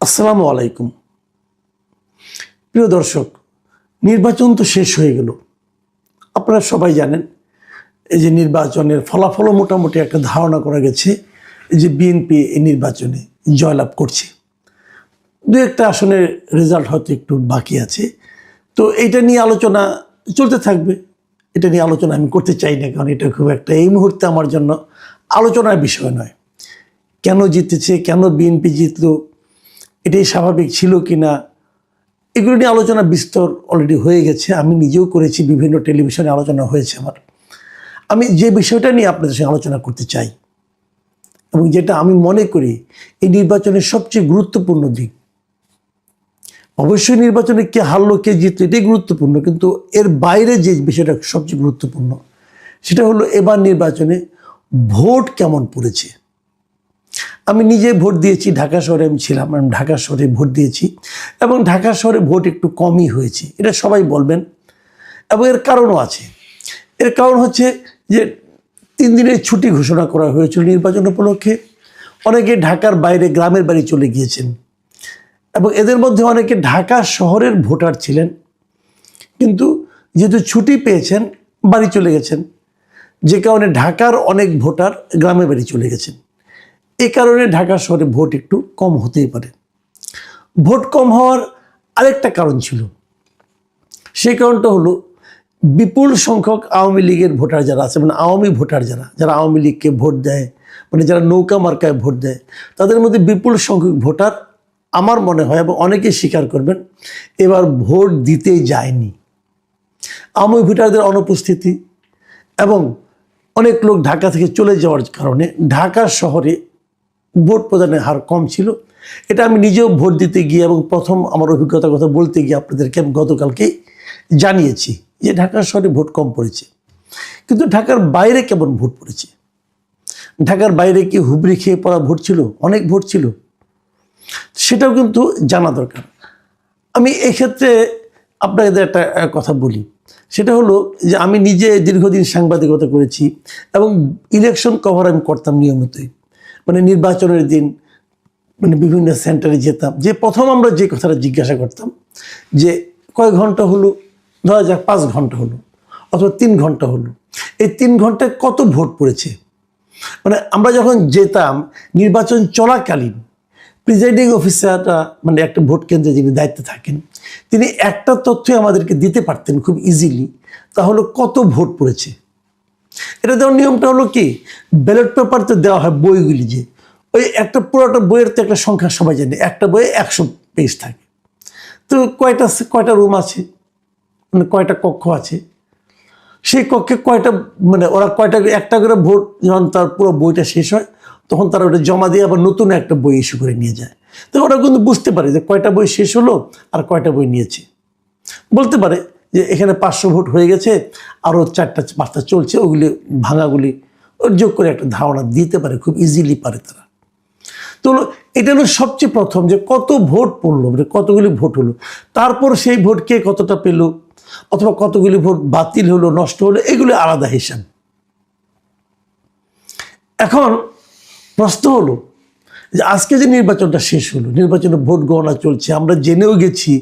আসসালামু আলাইকুম। প্রিয় দর্শক, নির্বাচন তো শেষ হয়ে গেল। আপনারা সবাই জানেন এই যে নির্বাচনের ফলাফলও মোটামুটি একটা ধারণা করা গেছে যে বিএনপি এই নির্বাচনে জয়লাভ করছে। দু একটা আসনের রেজাল্ট হয়তো একটু বাকি আছে, তো এইটা নিয়ে আলোচনা চলতে থাকবে। এটা নিয়ে আলোচনা আমি করতে চাই না, কারণ এটা খুব একটা এই মুহূর্তে আমার জন্য আলোচনার বিষয় নয়। কেন জিতেছে, কেন বিএনপি জিতলো, এটাই স্বাভাবিক ছিল কি না, এগুলো নিয়ে আলোচনা বিস্তর অলরেডি হয়ে গেছে। আমি নিজেও করেছি, বিভিন্ন টেলিভিশনে আলোচনা হয়েছে আমার। আমি যে বিষয়টা নিয়ে আপনাদের সঙ্গে আলোচনা করতে চাই এবং যেটা আমি মনে করি এই নির্বাচনের সবচেয়ে গুরুত্বপূর্ণ দিক, অবশ্যই নির্বাচনে কে হারলো কে জিতলো এটাই গুরুত্বপূর্ণ, কিন্তু এর বাইরে যে বিষয়টা সবচেয়ে গুরুত্বপূর্ণ সেটা হলো এবার নির্বাচনে ভোট কেমন পড়েছে। আমি নিজে ভোট দিয়েছি, ঢাকা শহরে আমি ছিলাম, আমি ঢাকা শহরে ভোট দিয়েছি এবং ঢাকা শহরে ভোট একটু কমই হয়েছে, এটা সবাই বলবেন। এবং এর কারণও আছে। এর কারণ হচ্ছে যে 3 দিনের ছুটি ঘোষণা করা হয়েছিল নির্বাচন উপলক্ষে। অনেকে ঢাকার বাইরে গ্রামের বাড়ি চলে গিয়েছেন এবং এদের মধ্যে অনেকে ঢাকা শহরের ভোটার ছিলেন, কিন্তু যেহেতু ছুটি পেয়েছেন বাড়ি চলে গেছেন, যে কারণে ঢাকার অনেক ভোটার গ্রামের বাড়ি চলে গেছেন। এই কারণে ঢাকা শহরে ভোট একটু কম হতেই পারে। ভোট কম হওয়ার আরেকটা কারণ ছিল, সেই কারণটা হলো বিপুল সংখ্যক আওয়ামী লীগের ভোটার যারা আছে, মানে আওয়ামী ভোটার যারা আওয়ামী লীগকে ভোট দেয়, মানে যারা নৌকা মার্কায় ভোট দেয়, তাদের মধ্যে বিপুল সংখ্যক ভোটার আমার মনে হয় এবং অনেকেই স্বীকার করবেন এবার ভোট দিতেই যায়নি। আওয়ামী ভোটারদের অনুপস্থিতি এবং অনেক লোক ঢাকা থেকে চলে যাওয়ার কারণে ঢাকা শহরে ভোট প্রদানের হার কম ছিল। এটা আমি নিজেও ভোট দিতে গিয়ে এবং প্রথম আমার অভিজ্ঞতার কথা বলতে গিয়ে আপনাদেরকে আমি গতকালকেই জানিয়েছি যে ঢাকা শহরে ভোট কম পড়েছে। কিন্তু ঢাকার বাইরে কেমন ভোট পড়েছে? ঢাকার বাইরে কি হুবড়ি খেয়ে পড়া ভোট ছিল? অনেক ভোট ছিল, সেটাও কিন্তু জানা দরকার। আমি এক্ষেত্রে আপনাদের একটা কথা বলি, সেটা হলো যে আমি নিজে দীর্ঘদিন সাংবাদিকতা করেছি এবং ইলেকশন কভার আমি করতাম নিয়মিতই। মানে নির্বাচনের দিন মানে বিভিন্ন সেন্টারে যেতাম, যে প্রথম আমরা যে কথাটা জিজ্ঞাসা করতাম যে কয় ঘন্টা হলো, ধরা যাক 5 ঘন্টা হলো অথবা 3 ঘন্টা হলো, এই 3 ঘন্টায় কত ভোট পড়েছে। মানে আমরা যখন যেতাম নির্বাচন চলাকালীন প্রিজাইডিং অফিসাররা, মানে একটা ভোট কেন্দ্রে যিনি দায়িত্বে থাকেন, তিনি একটা তথ্যই আমাদেরকে দিতে পারতেন খুব ইজিলি, তাহলে কত ভোট পড়েছে। এটা দেওয়ার নিয়মটা হলো কি, ব্যালট পেপারতে দেওয়া হয় বইগুলি, যে ওই একটা পুরোটা বইয়ের তো একটা সংখ্যা সবাই জানে, একটা বইয়ে 100 পেজ থাকে। তো কয়টা রুম আছে, মানে কয়টা কক্ষ আছে, সেই কক্ষে কয়টা, মানে ওরা কয়টা একটা করে ভোট যখন তার পুরো বইটা শেষ হয় তখন তারা ওটা জমা দিয়ে আবার নতুন একটা বই ইস্যু করে নিয়ে যায়। তো ওরা কিন্তু বুঝতে পারে যে কয়টা বই শেষ হলো আর কয়টা বই নিয়েছে। বলতে পারে যে এখানে 500 ভোট হয়ে গেছে, আরও 4টা-5টা চলছে, ওগুলি ভাঙাগুলি ওর যোগ করে একটা ধারণা দিতে পারে, খুব ইজিলি পারে তারা। তো এটা হলো সবচেয়ে প্রথম যে কত ভোট পড়লো, মানে কতগুলি ভোট হলো, তারপর সেই ভোট কে কতটা পেল অথবা কতগুলি ভোট বাতিল হলো, নষ্ট হলো, এগুলো আলাদা হিসাব। এখন প্রশ্ন হলো যে আজকে যে নির্বাচনটা শেষ হলো, নির্বাচনে ভোট গণনা চলছে, আমরা জেনেও গেছি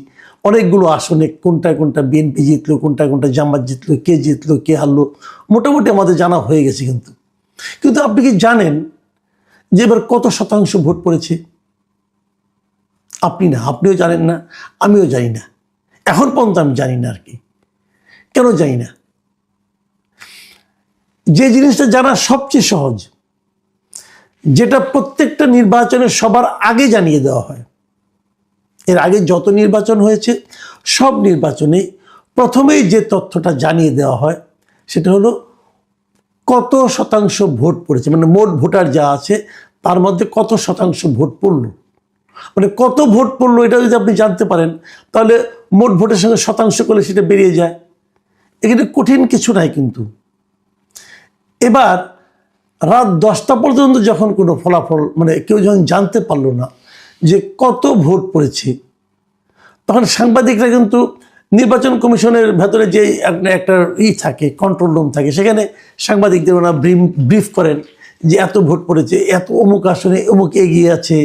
অনেকগুলো আসনে কোনটা বিএনপি জিতলো, কোনটা জামাত জিতলো, কে জিতলো কে হারলো, মোটামুটি আমাদের জানা হয়ে গেছে। কিন্তু আপনি কি জানেন যে এবার কত শতাংশ ভোট পড়েছে? আপনি না, আপনিও জানেন না, আমিও জানি না, এখন পর্যন্ত আমি জানি না। আর কি কেন জানি না? যে জিনিসটা জানা সবচেয়ে সহজ, যেটা প্রত্যেকটা নির্বাচনে সবার আগে জানিয়ে দেওয়া হয়, এর আগে যত নির্বাচন হয়েছে সব নির্বাচনে প্রথমেই যে তথ্যটা জানিয়ে দেওয়া হয় সেটা হলো কত শতাংশ ভোট পড়েছে, মানে মোট ভোটার যা আছে তার মধ্যে কত শতাংশ ভোট পড়লো। মানে কত ভোট পড়লো এটা যদি আপনি জানতে পারেন তাহলে মোট ভোটের সঙ্গে শতাংশ করলে সেটা বেরিয়ে যায়। এখানে কঠিন কিছু নাই। কিন্তু এবার রাত 10টা পর্যন্ত যখন কোনো ফলাফল, মানে কেউ যখন জানতে পারলো না যে কত ভোট পড়েছে, তখন সাংবাদিকরা কিন্তু নির্বাচন কমিশনের ভেতরে যে একটা থাকে, কন্ট্রোল রুম থাকে, সেখানে সাংবাদিকদের ওরা ব্রিফ করেন যে এত ভোট পড়েছে, এত অমুক আসনে অমুক এগিয়ে আছে,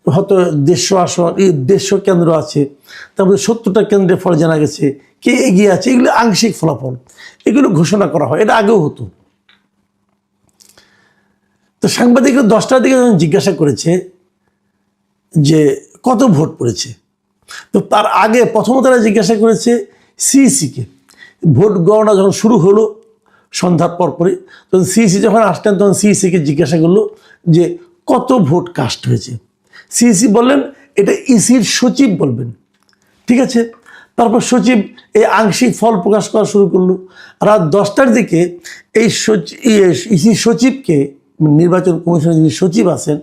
হয়তো 150 আসন, 150 কেন্দ্র আছে, তারপরে 70টা কেন্দ্রের ফল জানা গেছে, কে এগিয়ে আছে, এগুলো আংশিক ফলাফল, এগুলো ঘোষণা করা হয়, এটা আগেও হতো। তো সাংবাদিকরা 10টার দিকে যখন জিজ্ঞাসা করেছে যে কত ভোট পড়েছে, তো তার আগে প্রথমত তারা জিজ্ঞাসা করেছে সিইসিকে। ভোট গণনা যখন শুরু হলো সন্ধ্যার পরপরই, তখন সিইসি যখন আসলেন তখন সিইসিকে জিজ্ঞাসা করলো যে কত ভোট কাস্ট হয়েছে। সিইসি বললেন এটা ইসির সচিব বলবেন। ঠিক আছে, তারপর সচিব এই আংশিক ফল প্রকাশ করা শুরু করলো। রাত 10টার দিকে এই ইসির সচিবকে, নির্বাচন কমিশনের যিনি সচিব আছেন,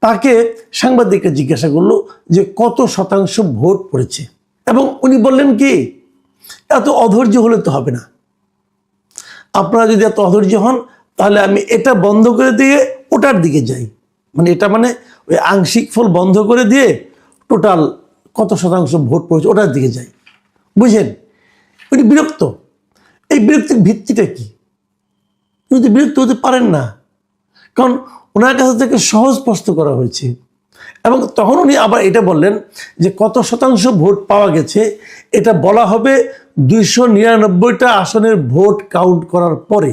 তাকে সাংবাদিকরা জিজ্ঞাসা করলো যে কত শতাংশ ভোট পড়েছে, এবং উনি বললেন কি, এত অধৈর্য হলে তো হবে না, আপনারা যদি এত অধৈর্য হন তাহলে আমি এটা বন্ধ করে দিয়ে ওটার দিকে যাই, মানে এটা মানে ওই আংশিক ফল বন্ধ করে দিয়ে টোটাল কত শতাংশ ভোট পড়েছে ওটার দিকে যাই। বুঝেন, উনি বিরক্ত। এই বিরক্তির ভিত্তিটা কি? উনি তো বিরক্ত হতে পারেন না, কারণ ওনার কাছে থেকে সহজ প্রশ্ন করা হয়েছে। এবং তখন উনি আবার এটা বললেন যে কত শতাংশ ভোট পাওয়া গেছে এটা বলা হবে 299টা আসনের ভোট কাউন্ট করার পরে,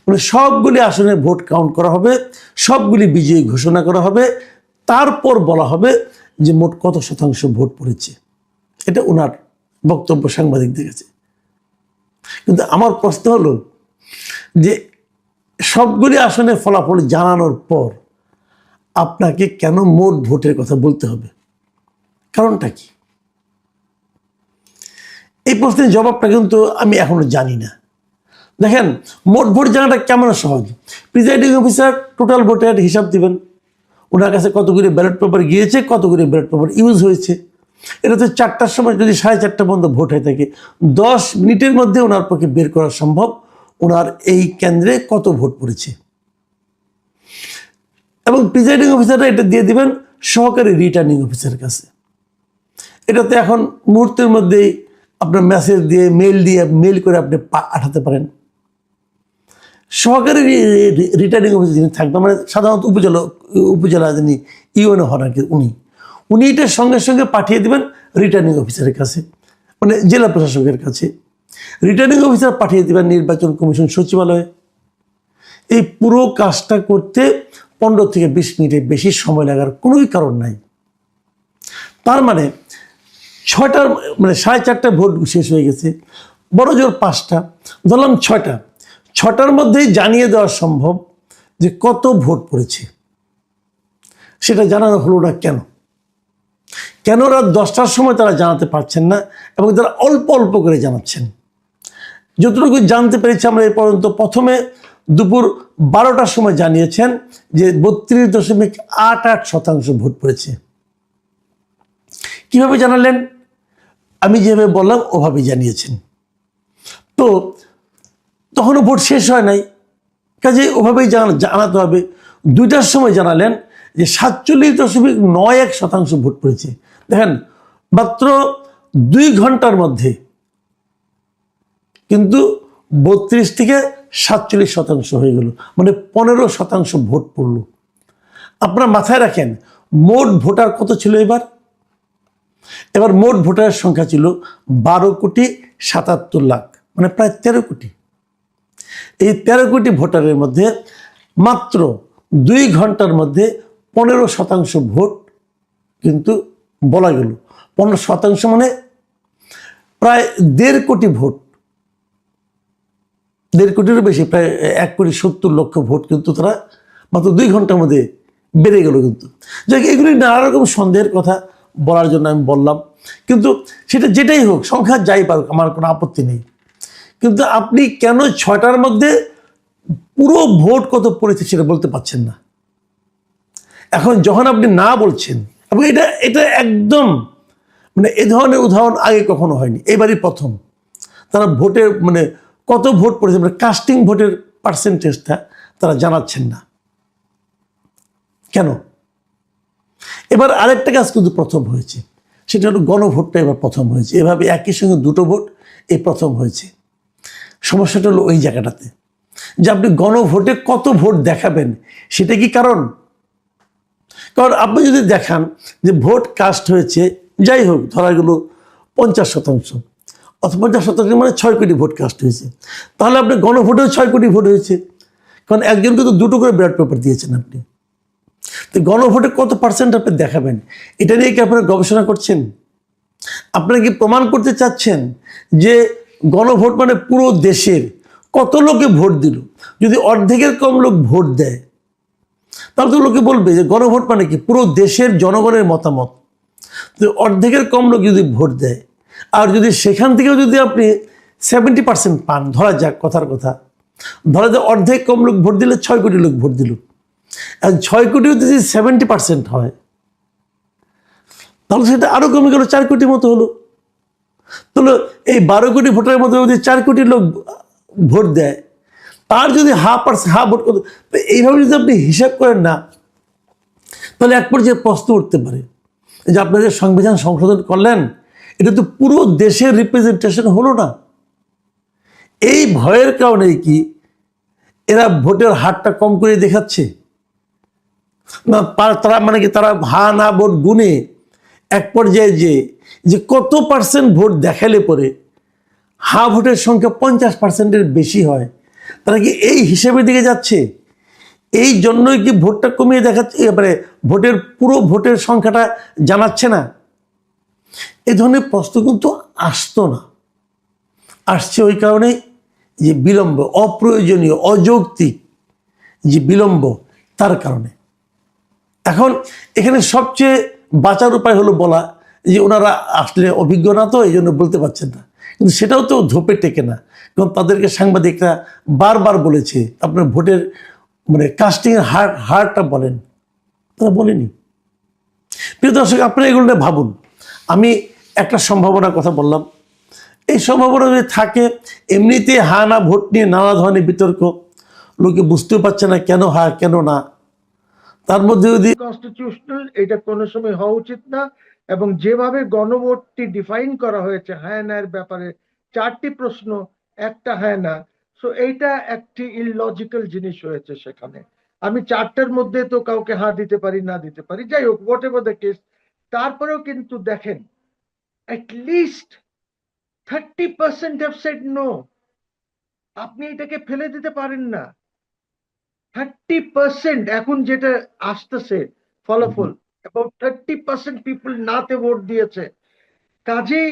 মানে সবগুলি আসনের ভোট কাউন্ট করা হবে, সবগুলি বিজয়ী ঘোষণা করা হবে, তারপর বলা হবে যে মোট কত শতাংশ ভোট পড়েছে। এটা ওনার বক্তব্য সাংবাদিকদের কাছে। কিন্তু আমার প্রশ্ন হলো যে সবগুলি আসনের ফলাফল জানানোর পর আপনাকে কেন মোট ভোটের কথা বলতে হবে? কারণটা কি? এই প্রশ্নের জবাবটা কিন্তু আমি এখনো জানি না। দেখেন, মোট ভোট জানাটা কেমন সহজ। প্রিজাইডিং অফিসার টোটাল ভোটের হিসাব দিবেন, ওনার কাছে কতগুলি ব্যালট পেপার গিয়েছে, কতগুলি ব্যালট পেপার ইউজ হয়েছে। এটা তো 4টার সময় যদি 4:30 পর্যন্ত ভোট হয়ে থাকে, 10 মিনিটের মধ্যে ওনার পক্ষে বের করা সম্ভব ওনার এই কেন্দ্রে কত ভোট পড়েছে। এবং প্রিজাইডিং অফিসাররা এটা দিয়ে দিবেন সহকারী রিটার্নিং অফিসারের কাছে। এটাতে এখন মুহূর্তের মধ্যেই আপনার মেসেজ দিয়ে মেল করে আপনি পাঠাতে পারেন। সহকারী রিটার্নিং অফিসার যিনি থাকবেন, মানে সাধারণত উপজেলা যিনি ইউএনও হন আর কি, উনি এটা সঙ্গে সঙ্গে পাঠিয়ে দেবেন রিটার্নিং অফিসারের কাছে, মানে জেলা প্রশাসকের কাছে। রিটার্নিং অফিসার পাঠিয়ে দেবেন নির্বাচন কমিশন সচিবালয়ে। এই পুরো কাজটা করতে 15 থেকে 20 মিনিটের বেশি সময় লাগার কোনোই কারণ নাই। তার মানে 6টার মানে 4:30 ভোট শেষ হয়ে গেছে, বড় জোর 5টা, ধরলাম 6টার মধ্যেই জানিয়ে দেওয়া সম্ভব যে কত ভোট পড়েছে। সেটা জানানো হলো না কেন? কেন রাত 10টার সময় তারা জানাতে পারছেন না, এবং তারা অল্প অল্প করে জানাচ্ছেন? যতটুকু জানতে পেরেছি আমরা এই পর্যন্ত, প্রথমে দুপুর 12টার সময় জানিয়েছেন যে 32.88% ভোট পড়েছে। কিভাবে জানালেন? আমি যেভাবে বললাম ওভাবেই জানিয়েছেন। তো তখনও ভোট শেষ হয় নাই, কাজে ওভাবেই জানাতে হবে। 2টার সময় জানালেন যে 47.91% ভোট পড়েছে। দেখেন, মাত্র 2 ঘন্টার মধ্যে কিন্তু 32 থেকে 47% হয়ে গেল, মানে 15% ভোট পড়ল। আপনারা মাথায় রাখেন মোট ভোটার কত ছিল এবার মোট ভোটারের সংখ্যা ছিল 12,77,00,000, মানে প্রায় 13 কোটি। এই 13 কোটি ভোটারের মধ্যে মাত্র 2 ঘন্টার মধ্যে 15% ভোট কিন্তু বলা গেল। 15% মানে প্রায় 1.5 কোটি ভোট, 1.5 কোটিরও বেশি, প্রায় 1,70,00,000 ভোট কিন্তু তারা মাত্র 2 ঘন্টার মধ্যে বেড়ে গেল। কিন্তু যাক, এগুলি নানা রকম সন্দেহের কথা বলার জন্য আমি বললাম। কিন্তু সেটা যেটাই হোক, সংখ্যা যাই পারুক, আমার কোনো আপত্তি নেই। কিন্তু আপনি কেন 6টার মধ্যে পুরো ভোট কত পড়েছে সেটা বলতে পারছেন না? এখন যখন আপনি না বলছেন, এবং এটা একদম মানে এ ধরনের উদাহরণ আগে কখনো হয়নি, এবারই প্রথম তারা ভোটের মানে কত ভোট পড়েছে, মানে কাস্টিং ভোটের পার্সেন্টেজটা তারা জানাচ্ছেন না কেন? এবার আরেকটা কাজ কিন্তু প্রথম হয়েছে, সেটা হলো গণভোটটা এবার প্রথম হয়েছে। এভাবে একই সঙ্গে 2টো ভোট এই প্রথম হয়েছে। সমস্যাটা হলো ওই জায়গাটাতে যে আপনি গণভোটে কত ভোট দেখাবেন, সেটা কি কারণ? কারণ আপনি যদি দেখান যে ভোট কাস্ট হয়েছে, যাই হোক ধরা গেল 50%, অথবা 50% মানে 6 কোটি ভোট কাস্ট হয়েছে, তাহলে আপনি গণভোটেও 6 কোটি ভোট হয়েছে, কারণ একজনকে তো 2টো করে ব্যালট পেপার দিয়েছেন আপনি। তো গণভোটে কত পার্সেন্ট আপনি দেখাবেন, এটা নিয়ে কি আপনারা গবেষণা করছেন? আপনারা কি প্রমাণ করতে চাচ্ছেন যে গণভোট মানে পুরো দেশের কত লোকে ভোট দিল? যদি অর্ধেকের কম লোক ভোট দেয়, তাহলে তো লোকে বলবে যে গণভোট মানে কি পুরো দেশের জনগণের মতামত। তো অর্ধেকের কম লোক যদি ভোট দেয়, আর যদি সেখান থেকেও যদি আপনি 70% পান, ধরা যাক কথার কথা, ধরা যাক অর্ধেক কম লোক ভোট দিলে 6 কোটি লোক ভোট দিল, আর 6 কোটিও যদি 70% হয়, তাহলে সেটা আরো কমে গেল 4 কোটির মতো হলো। তাহলে এই 12 কোটি ভোটারের মধ্যে যদি 4 কোটি লোক ভোট দেয়, তার যদি হাফ ভোট করতে, এইভাবে যদি আপনি হিসাব করেন না, তাহলে এক পর্যায়ে প্রশ্ন উঠতে পারে যে আপনাদের সংবিধান সংশোধন করলেন, এটা তো পুরো দেশের রিপ্রেজেন্টেশন হলো না। এই ভয়ের কারণেই কি এরা ভোটের হারটা কম করে দেখাচ্ছে না? তারা মানে কি তারা হা না ভোট গুনে এক পর্যায়ে যে কত পার্সেন্ট ভোট দেখালে পরে হা ভোটের সংখ্যা 50%-এর বেশি হয়, তারা কি এই হিসেবের দিকে যাচ্ছে? এই জন্যই কি ভোটটা কমিয়ে দেখাচ্ছে, এবারে ভোটের পুরো ভোটের সংখ্যাটা জানাচ্ছে না? এই ধরনের প্রশ্ন কিন্তু আসতো না, আসছে ওই কারণেই যে বিলম্ব, অপ্রয়োজনীয় অযৌক্তিক যে বিলম্ব, তার কারণে। এখন এখানে সবচেয়ে বাঁচার উপায় হলো বলা যে ওনারা আসলে অভিজ্ঞ না, তো এই জন্য বলতে পারছেন না, কিন্তু সেটাও তো ধোপে টেকে না, কারণ তাদেরকে সাংবাদিকরা বারবার বলেছে আপনার ভোটের মানে কাস্টিংয়ের হারটা বলেন, তারা বলেনি। প্রিয় দর্শক, আপনারা এগুলো নিয়ে ভাবুন। আমি একটা সম্ভাবনার কথা বললাম, এই সম্ভাবনা যদি থাকে, এমনিতে হা না ভোট নিয়ে নানা ধরনের বিতর্ক, লোকে বুঝতেও পারছে না কেন হা কেন না, তার মধ্যে যদি কনস্টিটিউশনাল এটা কোনো সময় হওয়া উচিত না। এবং যেভাবে গণভোটটি ডিফাইন করা হয়েছে হ্যাঁ না এর ব্যাপারে 4টি প্রশ্ন, একটা হ্যাঁ না, সো এইটা একটি ইললজিক্যাল জিনিস হয়েছে সেখানে। আমি 4টার মধ্যে তো কাউকে হ্যাঁ দিতে পারি না দিতে পারি, যাই হোক হোয়াট এভার দ্য কেস। তারপরেও কিন্তু দেখেন অ্যাটলিস্ট 30% হ্যাভ সেড নো। আপনি এটাকে ফেলে দিতে পারেন না। 30% এখন যেটা আসতেছে ফলাফল, about 30% পিপল নাতে ভোট দিয়েছে। কাজেই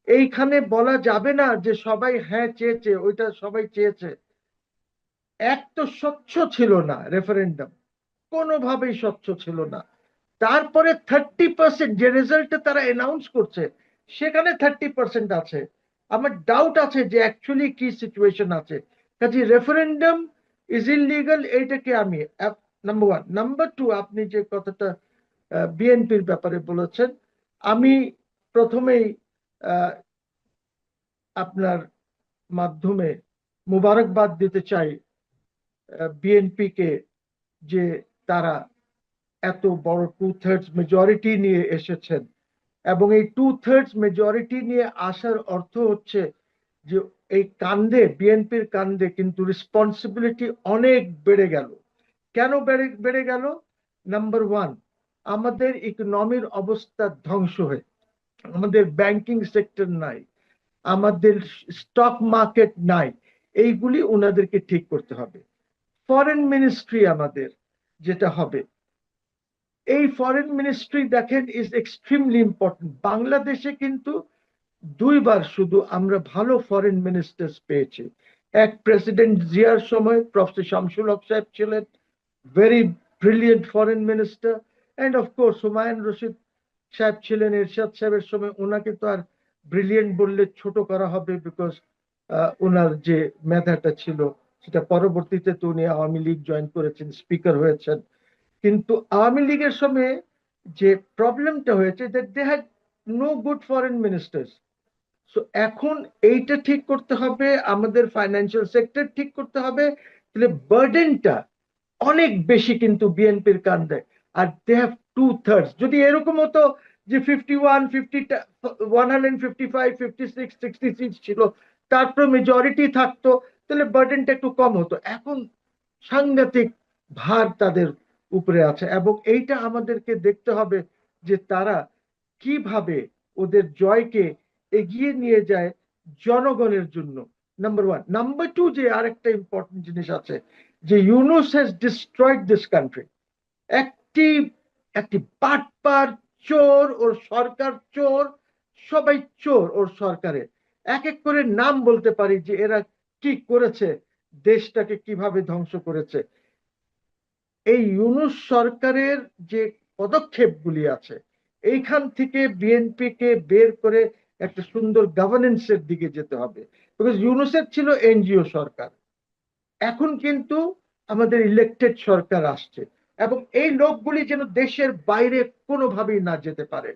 এইখানে বলা যাবে না যে সবাই হ্যাঁ চেয়েছে, ওইটা সবাই চেয়েছে। এক তো স্বচ্ছ ছিল না রেফারেন্ডাম, কোনোভাবেই স্বচ্ছ ছিল না। তারপরে 30% যে রেজাল্টে তারা অ্যানাউন্স করছে সেখানে 30% আছে। আমার ডাউট আছে যে অ্যাকচুয়ালি কি সিচুয়েশন আছে। কাজে রেফারেন্ডাম ইজ ইললিগাল, এইটাকে আমি নাম্বার 1। নাম্বার 2, আপনি যে কথাটা বিএনপির ব্যাপারে বলেছেন, আমি প্রথমেই আপনার মাধ্যমে মুবারকবাদ দিতে চাই বিএনপিকে, যে তারা এত বড় 2/3 মেজরিটি নিয়ে এসেছেন। এবং এই 2/3 মেজরিটি নিয়ে আসার অর্থ হচ্ছে যে এই কান্দে, বিএনপির কান্দে কিন্তু রেসপন্সিবিলিটি অনেক বেড়ে গেল। কেন বেড়ে গেল? নাম্বার 1, আমাদের ইকোনমির অবস্থা ধ্বংস হয়ে, আমাদের ব্যাংকিং সেক্টর নাই, আমাদের স্টক মার্কেট নাই, এইগুলি ওনাদেরকে ঠিক করতে হবে। ফরেন মিনিস্ট্রি আমাদের যেটা হবে, এই ফরেন মিনিস্ট্রি দেখেন ইজ এক্সট্রিমলি ইম্পর্টেন্ট। বাংলাদেশে কিন্তু 2বার শুধু আমরা ভালো ফরেন মিনিস্টার্স পেয়েছি। এক প্রেসিডেন্ট জিয়ার সময় প্রফেসর শামসুল হক সাহেব ছিলেন, very brilliant foreign minister. And of course Humayun Rashid সাহেব ছিলেন এরশাদ সাহেবের সময়। ওনাকে তো আর ব্রিলিয়েন্ট বললে ছোট করা হবে, বিকজ ওনার যে মেধাটা ছিল সেটা, পরবর্তীতে তো উনি আওয়ামী লীগ জয়েন করেছেন, স্পিকার হয়েছেন। কিন্তু আওয়ামী লীগের সময় যে প্রবলেমটা হয়েছে, that they had no good foreign ministers. So এখন এইটা ঠিক করতে হবে, আমাদের ফাইন্যান্সিয়াল সেক্টর ঠিক করতে হবে। তাহলে বার্ডেনটা অনেক বেশি কিন্তু বিএনপির কাঁধে। আর দে হ্যাভ 2/3। যদি এরকম হতো যে 51, 155, 56, 66 ছিল, তারপর মেজরিটি থাকতো, তাহলে বার্ডেনটা একটু কম হতো। এখন সাংঘাতিক ভার তাদের উপরে আছে, এবং এইটা আমাদেরকে দেখতে হবে যে তারা কিভাবে ওদের জয়কে এগিয়ে নিয়ে যায় জনগণের জন্য। Number one. নাম্বার টু, যে আরেকটা ইম্পর্টেন্ট জিনিস আছে, যে Yunus has destroyed this country. একটি একটি বাটপার চোর, ওর সরকার চোর, সবাই চোর ওর সরকারে। এক এক করে নাম বলতে পারি যে এরা কি করেছে, দেশটাকে কিভাবে ধ্বংস করেছে। এই ইউনূস সরকারের যে পদক্ষেপগুলি আছে, এইখান থেকে বিএনপি কে বের করে একটা সুন্দর গভর্নেন্সের দিকে যেতে হবে। বিকজ ইউনূসের ছিল এনজিও সরকার, এখন কিন্তু আমাদের ইলেকটেড সরকার আসছে, এবং এই লোকগুলি যেন দেশের বাইরে কোনোভাবেই না যেতে পারে।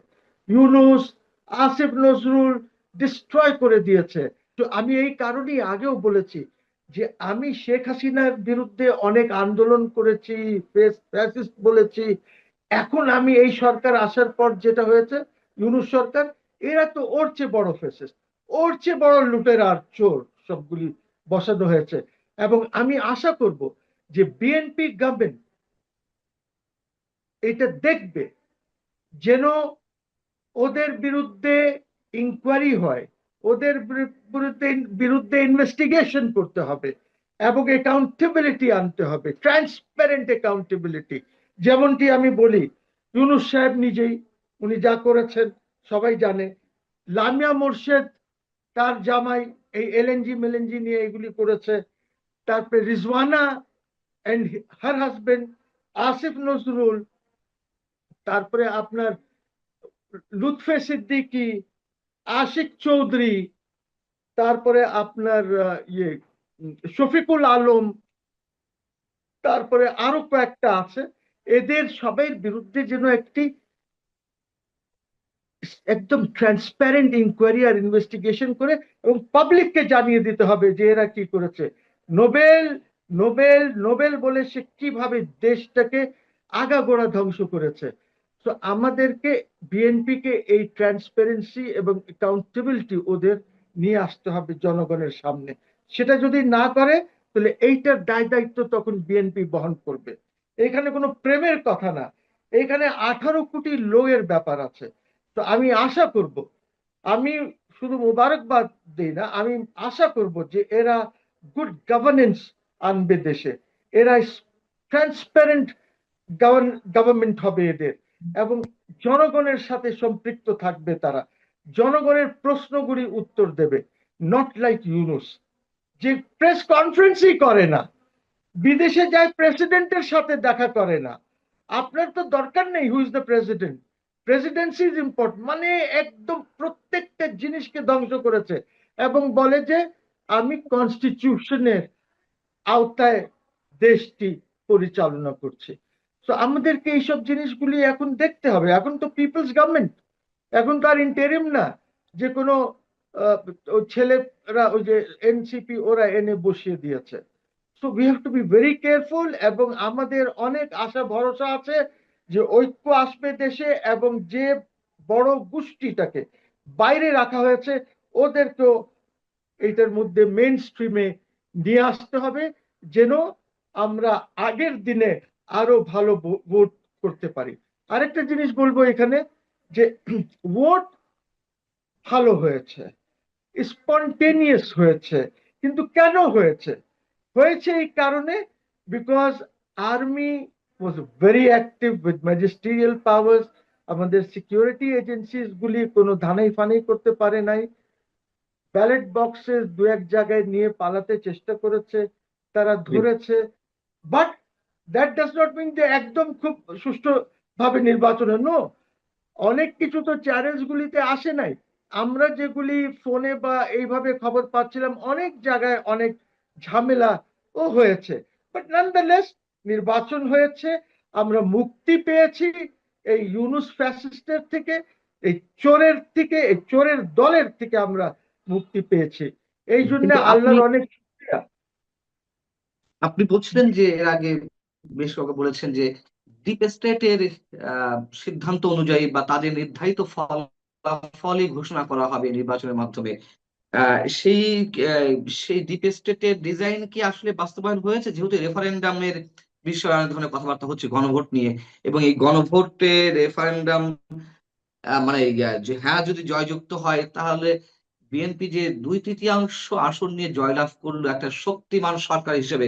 ইউনূস, আসিফ নজরুল ডিস্ট্রয় করে দিয়েছে। তো আমি এই কারণেই আগেও বলেছি যে আমি শেখ হাসিনার বিরুদ্ধে অনেক আন্দোলন করেছি, ফ্যাসিস্ট বলেছি। এখন আমি এই সরকার আসার পর যেটা হয়েছে, ইউনূস সরকার, এরা তো ওর চেয়ে বড় ফ্যাসিস্ট, ওর চেয়ে বড় লুটেরা আর চোর সবগুলি বসানো হয়েছে। এবং আমি আশা করব যে বিএনপি গভর্নমেন্ট এটা দেখবে যেন ওদের বিরুদ্ধে ইনকোয়ারি হয়, ওদের বিরুদ্ধে ইনভেস্টিগেশন করতে হবে, এবং অ্যাকাউন্টেবিলিটি আনতে হবে, ট্রান্সপারেন্ট অ্যাকাউন্টেবিলিটি। যেমনটি আমি বলি, ইউনূস সাহেব নিজেই, উনি যা করেছেন সবাই জানে। লামিয়া মোর্শেদ, তার জামাই এই এলএনজি মেলেনজি নিয়ে এগুলি করেছে। তারপরে Rizwana and her husband, Asif Nazrul, তারপরে আপনার লুৎফে সিদ্দিকী, আশিক চৌধুরী, তারপরে আপনার শফিকুল আলম, তারপরে আরো কয়েকটা আছে। এদের সবাই বিরুদ্ধে যেন একটি একদম ট্রান্সপারেন্ট ইনকোয়ারি আর ইনভেস্টিগেশন করে এবং পাবলিককে জানিয়ে দিতে হবে যে এরা কি করেছে। নোবেল নোবেল নোবেল বলে সে কিভাবে দেশটাকে আগাগোড়া ধ্বংস করেছে। তো আমাদেরকে, বিএনপি কে এই ট্রান্সপারেন্সি এবং অ্যাকাউন্টেবিলিটি ওদের নিয়ে আসতে হবে জনগণের সামনে। সেটা যদি না করে, তাহলে এইটার দায় দায়িত্ব তখন বিএনপি বহন করবে। এখানে কোনো প্রেমের কথা না, এখানে 18 কোটি লোকের ব্যাপার আছে। তো আমি আশা করব, আমি শুধু মোবারকবাদ দিই না, আমি আশা করব যে এরা গুড গভর্নেন্স আনবে দেশে, এরা ট্রান্সপারেন্ট গভর্নমেন্ট হবে এদের, এবং জনগণের সাথে সম্পৃক্ত থাকবে তারা, জনগণের প্রশ্নগুলি উত্তর দেবে। নট লাইক ইউনূস, যে প্রেস কনফারেন্সই করে না, বিদেশে যায় প্রেসিডেন্টের সাথে দেখা করে না। আপনার তো দরকার নেই who is the president, Presidency is important, মানে একদম প্রত্যেকটা জিনিসকে ধ্বংস করেছে, এবং বলে যে আমি কনস্টিটিউশনের আওতায় দেশটি পরিচালনা করছি। তো আমাদেরকে এইসব জিনিসগুলি এখন দেখতে হবে। এখন তো পিপলস গভর্নমেন্ট, এখন তো আর ইন্টারিম না যে কোনো ছেলেরা ওই যে এনসিপি ওরা এনে বসিয়ে দিয়েছে। So we have to be very careful, এবং আমাদের অনেক আশা ভরসা আছে যে ঐক্য আসবে দেশে, এবং যে বড় গোষ্ঠীটাকে বাইরে রাখা হয়েছে ওদেরকেও এইটার মধ্যে মেইন স্ট্রিমে নিয়ে আসতে হবে, যেন আমরা আগের দিনে আরো ভালো ভোট করতে পারি। আরেকটা জিনিস বলবো এখানে, যে ভোট ভালো হয়েছে, স্পন্টেনিয়াস হয়েছে, কিন্তু কেন হয়েছে? হয়েছে এই কারণে, because army was very active with magisterial powers. আমাদের সিকিউরিটি এজেন্সিস গুলি কোনো ধানাই ফানাই করতে পারে নাই, ব্যালট বক্সে দু এক জায়গায় নিয়ে পালাতে চেষ্টা করেছে, তারা ধরেছে। But that does not mean যে একদম খুব সুষ্ঠুভাবে নির্বাচন নো, অনেক কিছু তো চ্যালেঞ্জ গুলিতে আসে নাই। আমরা যেগুলি ফোনে বা এইভাবে খবর পাচ্ছিলাম, অনেক জায়গায় অনেক ঝামেলা ও হয়েছে, বাট নানদালেস নির্বাচন হয়েছে, আমরা মুক্তি পেয়েছি এই ইউনূস ফ্যাসিস্টের থেকে, এই চোরের থেকে, এই চোরের দলের থেকে আমরা মুক্তি পেয়েছি। এই জন্য কিন্তু আপনি আল্লাহর অনেক শুকরিয়া। আপনি বলছিলেন যে এর আগে বেশ কয়েকবার বলেছেন যে ডিপ স্টেটের সিদ্ধান্ত অনুযায়ী বা তাদের নির্ধারিত ফলই ঘোষণা করা হবে নির্বাচনের মাধ্যমে। আহ, সেই সেই ডিপ স্টেটের ডিজাইন কি আসলে বাস্তবায়ন হয়েছে? যেহেতু রেফারেন্ডামের বিষয়ে অনেক ধরনের কথাবার্তা হচ্ছে গণভোট নিয়ে, এবং এই গণভোটে রেফারেন্ডাম মানে যে হ্যাঁ যদি জয়যুক্ত হয়, তাহলে বিএনপি যে 2/3 আসন নিয়ে জয়লাভ করলো একটা শক্তিমান সরকার হিসেবে,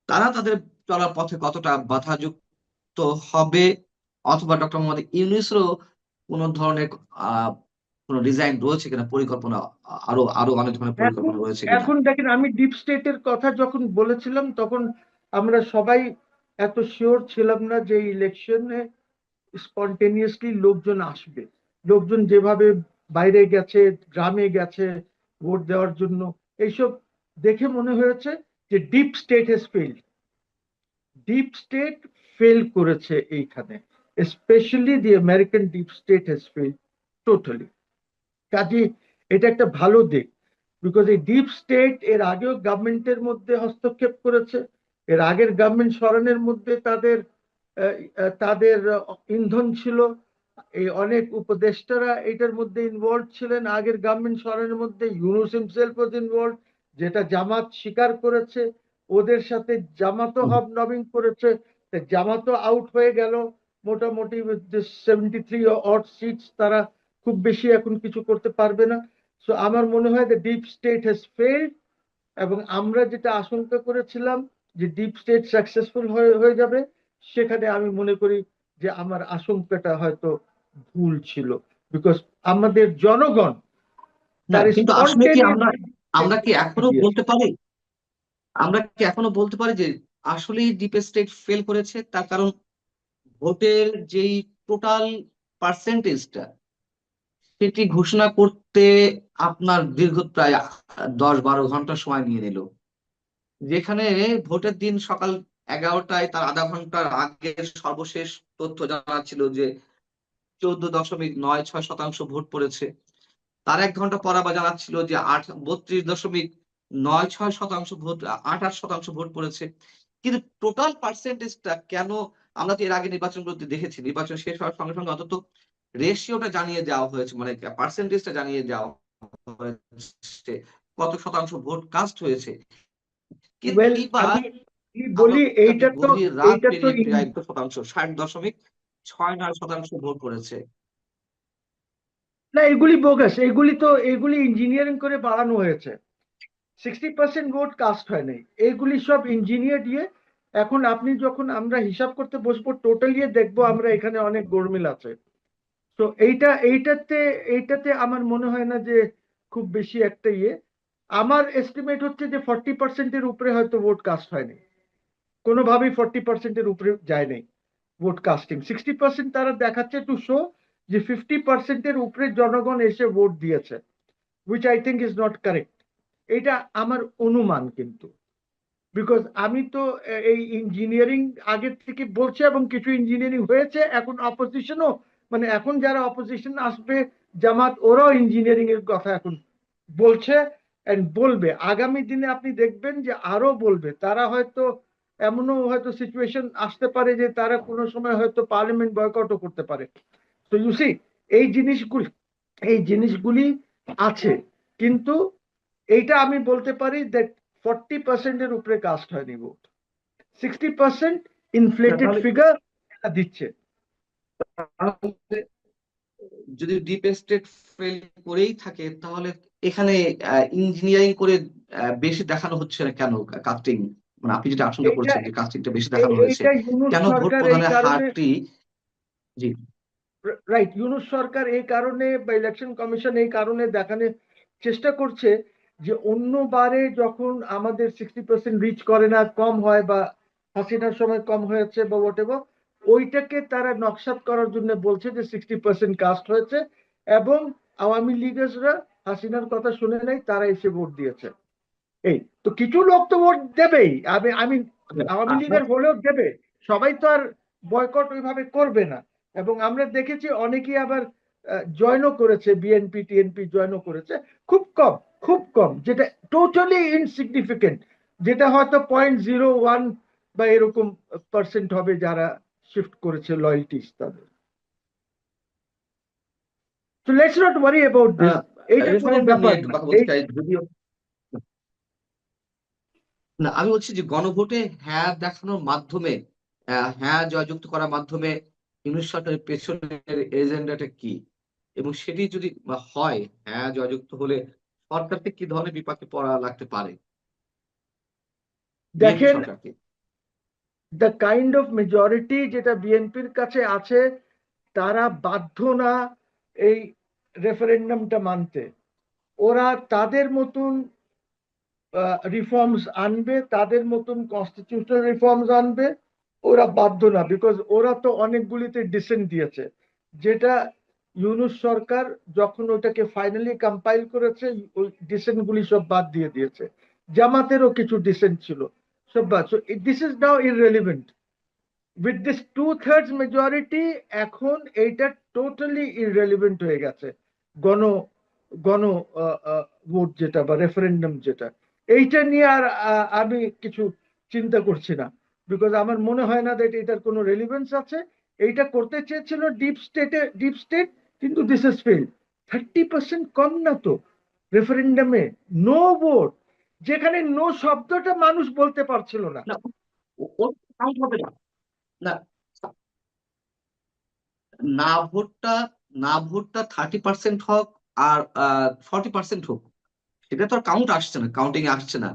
তারা তাদের চলার পথে কতটা বাধাযুক্ত হবে, অথবা ডক্টর মোহাম্মদ ইউনূসেরও কোন ধরনের আহ কোন ডিজাইন রয়েছে কিনা, পরিকল্পনা, আরো আরো অনেক ধরনের এখন পরিকল্পনা রয়েছে কিনা। এখন দেখেন, আমি ডিপ স্টেটের কথা যখন বলেছিলাম তখন আমরা সবাই এত শিওর ছিলাম না যে ইলেকশনে স্পন্টেনিয়াসলি লোকজন আসবে। লোকজন যেভাবে বাইরে গেছে, গ্রামে গেছে ভোট দেওয়ার জন্য, এইসব দেখে মনে হয়েছে যে deep state has failed. Deep state fail করেছে এইখানে, specially the American deep state has failed totally. কাজে এটা একটা ভালো দিক, বিকজ এই ডিপ স্টেট এর আগেও গভর্নমেন্টের মধ্যে হস্তক্ষেপ করেছে। এর আগের গভর্নমেন্ট সরানোর মধ্যে তাদের তাদের ইন্ধন ছিল। এই অনেক উপদেষ্টারা এটার মধ্যে ইনভলভ ছিলেন আগের গভর্নমেন্ট সরানোর মধ্যে। ইউনূস হিমসেলফ ওয়াজ ইনভলভ, যেটা জামাত স্বীকার করেছে। ওদের সাথে জামাতও হবনবিং করেছে, জামাতও আউট হয়ে গেল মোটামুটি। 73 অড সিটস, তারা খুব বেশি এখন কিছু করতে পারবে না। সো আমার মনে হয় যে ডিপ স্টেট হ্যাজ ফেইল্ড, এবং আমরা যেটা আশঙ্কা করেছিলাম যে ডিপ স্টেট সাকসেসফুল হয়ে যাবে, সেখানে আমি মনে করি যে আমার আশঙ্কাটা হয়তো ভুল ছিল। বিকজ আমাদের জনগণ না, তার কিন্তু আসলে কি স্পন্টেনিয়াস আমরা আমরা কি এখনো বলতে পারি, যে আসলেই ডিপ স্টেট ফেল করেছে? তার কারণ ভোটের যেই টোটাল পার্সেন্টেজটা, সেটি ঘোষণা করতে আপনার দীর্ঘ প্রায় 10-12 ঘন্টা সময় নিয়ে নিল। যেখানে ভোটের দিন সকাল 11টায় তার আধা ঘন্টার আগে সর্বশেষ তথ্য জানা ছিল যে 14.96% ভোট পড়েছে। তার 1 ঘন্টা পর আবার জানাচ্ছিল যে 32.96% ভোট, 28% ভোট পড়েছে। কিন্তু টোটাল পার্সেন্টেজটা কেন? আমরা তো এর আগে নির্বাচনগুলোতে দেখেছি, নির্বাচন শেষ হওয়ার সঙ্গে সঙ্গে অন্তত রেশিওটা জানিয়ে দেওয়া হয়েছে, মানে পার্সেন্টেজটা জানিয়ে দেওয়া হয়েছে, কত শতাংশ ভোট কাস্ট হয়েছে। কিন্তু ওয়েল, এইবার আমি আমরা বলি এইটা তো গভীর রাত এইটা তো পেরিয়ে প্রায় 100%, 60.69% ভোট পড়েছে। না, এগুলি বোগাস, এগুলি ইঞ্জিনিয়ারিং করে বাড়ানো হয়েছে। 60% ভোট কাস্ট হয় নাই, এইগুলি সব ইঞ্জিনিয়ার দিয়ে। এখন আপনি যখন আমরা হিসাব করতে বসবো টোটালি দেখবো আমরা এখানে অনেক গোলমেল আছে। তো এইটাতে আমার মনে হয় না যে খুব বেশি একটা ইয়ে। আমার এস্টিমেট হচ্ছে যে 40%-এর উপরে হয়তো ভোট কাস্ট হয়নি, কোনোভাবেই 40%-এর উপরে যায় নাই ভোট কাস্টিং। 60% তারা দেখাচ্ছে টু শো যে 50%-এর উপরে জনগণ এসে ভোট দিয়েছে, which I think is not correct. এটা আমার অনুমান কিন্তু, বিকজ আমি তো এই ইঞ্জিনিয়ারিং আগের থেকে বলছে, এবং কিছু ইঞ্জিনিয়ারিং হয়েছে। এখন অপোজিশনও, মানে এখন যারা অপোজিশন আসবে, জামাত, ওরাও ইঞ্জিনিয়ারিং এর কথা এখন বলছে এন্ড বলবে। আগামী দিনে আপনি দেখবেন যে আরো বলবে। তারা হয়তো এমনও হয়তো সিচুয়েশন আসতে পারে যে তারা কোনো সময় হয়তো পার্লামেন্ট বয়কটও করতে পারে। তো ইউ সি, এই জিনিসগুলি এই জিনিসগুলি আছে। কিন্তু এইটা আমি বলতে পারি দ্যাট 40%-এর উপরে কাস্ট হয়নি ভোট। 60% ইনফ্লেটেড তাহলে ফিগার দিচ্ছে। যদি ডিপ স্টেট ফেল করেই থাকে, তাহলে এখানে ইঞ্জিনিয়ারিং করে বেশি দেখানো হচ্ছে না কেন কাস্টিং? মানে আপনি যেটা আশঙ্কা এইটা করছেন যে কাস্টিংটা বেশি দেখানো হয়েছে, এইটা ইউনূস কেন ভোট সরকার এই প্রদানের কারণে, হারটি? জি। রাইট, ইউনূস সরকার এই কারণে বা ইলেকশন কমিশন এই কারণে দেখানোর চেষ্টা করছে যে অন্যবারে যখন আমাদের 60% রিচ করে না, কম হয়, বা হাসিনার সময় কম হয়েছে বা হোয়াট এভার, ওইটাকে তারা নকশাত করার জন্য বলছে যে 60% কাস্ট হয়েছে, এবং আওয়ামী লীগার্সরা হাসিনার কথা শুনে নাই, তারা এসে ভোট দিয়েছে। এই তো কিছু লোক তো ভোট দেবেই। আমি আমি আওয়ামী লীগের হলেও দেবে, সবাই তো আর বয়কট ওইভাবে করবে না। এবং আমরা দেখেছি অনেকেই আবার জয়েনও করেছে, বিএনপি টিএনপি জয়েনও করেছে। খুব কম, খুব কম, যেটা টোটালি ইনসিগনিফিকেন্ট, যেটা হয়তো 0.01 বা এরকম পার্সেন্ট হবে যারা শিফট করেছে লয়্যালটিস তাদের। তো let's not worry about this, এইটা কোনো রেফারেন্ডাম নিয়ে ব্যাপার একটু না। কথা বলতে চাই, যদিও না, আমি বলছি যে গণভোটে হ্যাঁ দেখানোর মাধ্যমে, হ্যাঁ জয়যুক্ত করার মাধ্যমে ইউনূস সরকারের পেছনের এজেন্ডাটা কি, এবং সেটি যদি হয়, হ্যাঁ জয়যুক্ত হলে সরকারকে কি ধরনের বিপাকে পড়া লাগতে পারে, বিএনপি দেখেন, সরকারকে? দ্য কাইন্ড অফ মেজরিটি যেটা বিএনপির কাছে আছে, তারা বাধ্য না এই রেফারেন্ডামটা মানতে। ওরা তাদের মতন রিফর্মস আনবে, তাদের মতন কনস্টিটিউশনাল রিফর্মস আনবে। ওরা বাধ্য না, বিকজ ওরা তো অনেকগুলিতে ডিসেন্ট দিয়েছে। যেটা ইউনূস সরকার যখন ওটাকে ফাইনালি কম্পাইল করেছে, ওই ডিসেন্ট গুলি সব বাদ দিয়ে দিয়েছে। জামাতেরও কিছু ডিসেন্ট ছিল, সব বাদ। So this is now irrelevant with this 2/3 majority. এখন এইটা টোটালি ইররেলিভেন্ট হয়ে গেছে। গণ গণ ভোট যেটা বা রেফারেন্ডাম যেটা, এইটা নিয়ে আর আমি কিছু চিন্তা করছি না, বিকজ আমার মনে হয় না যে এটার কোনো রেলিভেন্স আছে। এইটা করতে চেয়েছিল ডিপ স্টেট, কিন্তু দিস ইজ ফেইল্ড। 30% কম না তো রেফারেন্ডামে? নো ভোট, যেখানে নো শব্দটা মানুষ বলতে পারছিল না। না, ওর কাউন্ট হবে না। না, না ভোটটা না ভোটটা 30% হোক আর 40% হোক, সেটা তো আর কাউন্ট আসছে না, কাউন্টিং আসছে না।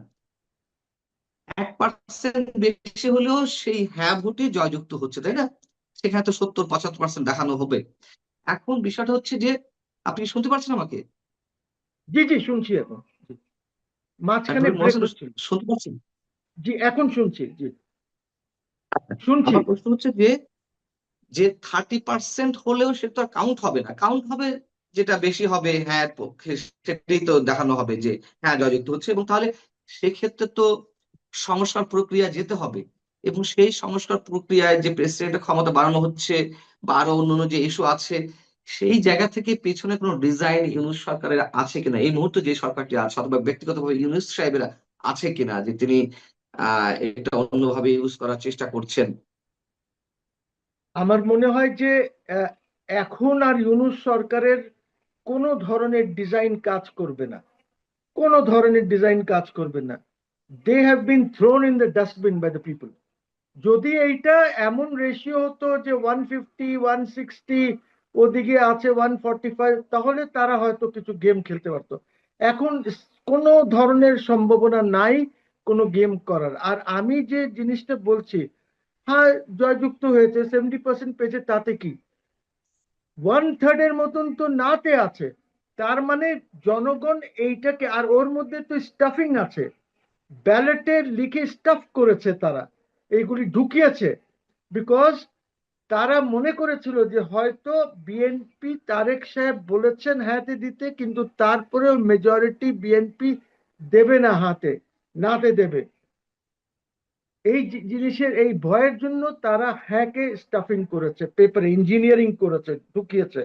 1% বেশি হলেও সেই হ্যাঁ ভোটে জয়যুক্ত হচ্ছে, তাই না? সেখানে তো 70-75% দেখানো হবে। এখন বিষয়টা হচ্ছে যে, আপনি কি শুনতে পাচ্ছেন আমাকে? জি জি, শুনছি এখন। জি, মাঝখানে একবার ব্রেক মহাশয় হচ্ছিল। শুনতে পাচ্ছেন? জি, এখন শুনছি। জি, শুনছি। আমার প্রশ্ন হচ্ছে যে, 30% হলেও সে তো কাউন্ট হবে না, কাউন্ট হবে যেটা বেশি হবে হ্যাঁ পক্ষে, সেটাই তো দেখানো হবে যে হ্যাঁ জয়যুক্ত হচ্ছে। এবং তাহলে সেক্ষেত্রে তো সংস্কার প্রক্রিয়া যেতে হবে, এবং সেই সংস্কার প্রক্রিয়ায় যে প্রেসিডেন্টের ক্ষমতা বাড়ানো হচ্ছে বা আরো অন্যান্য যে ইস্যু আছে, সেই জায়গা থেকে পেছনে কোনো ডিজাইন ইউনূস সরকারের আছে কিনা, এই মুহূর্তে যে সরকারটি আছে, অথবা ব্যক্তিগতভাবে ইউনূস সাহেবেরা আছে কিনা, যে তিনি এটা অন্যভাবে ইউজ করার চেষ্টা করছেন। আমার মনে হয় যে আহ, এখন আর ইউনূস সরকারের কোনো ধরনের ডিজাইন কাজ করবে না। কোনো ধরনের ডিজাইন কাজ করবে না। They have been thrown in the dustbin by the people. যদি এইটা এমন রেশিও হতো যে 150, 160, ওদিকে আছে 145, তাহলে তারা হয়তো কিছু গেম খেলতে পারতো। এখন কোনো ধরনের সম্ভাবনা নাই কোনো গেম করার। আর আমি যে জিনিসটা বলছি, হ্যাঁ জয়যুক্ত হয়েছে, 70% পেয়েছে, তাতে কি? 1/3 মতন তো নাতে আছে। তার মানে জনগণ এইটাকে, আর ওর মধ্যে তো স্টাফিং আছে, ব্যালটে লিখে স্টাফ করেছে তারা, এইগুলি ঢুকিয়েছে। বিকজ তারা মনে করেছিল যে হয়তো বিএনপি, তারেক সাহেব বলেছেন হাতে দিতে, কিন্তু তারপরেও মেজরিটি বিএনপি দেবে না, নাতে দেবে। এই জিনিসের এই ভয়ের জন্য তারা হ্যাকে স্টাফিং করেছে, পেপারে ইঞ্জিনিয়ারিং করেছে, ঢুকিয়েছে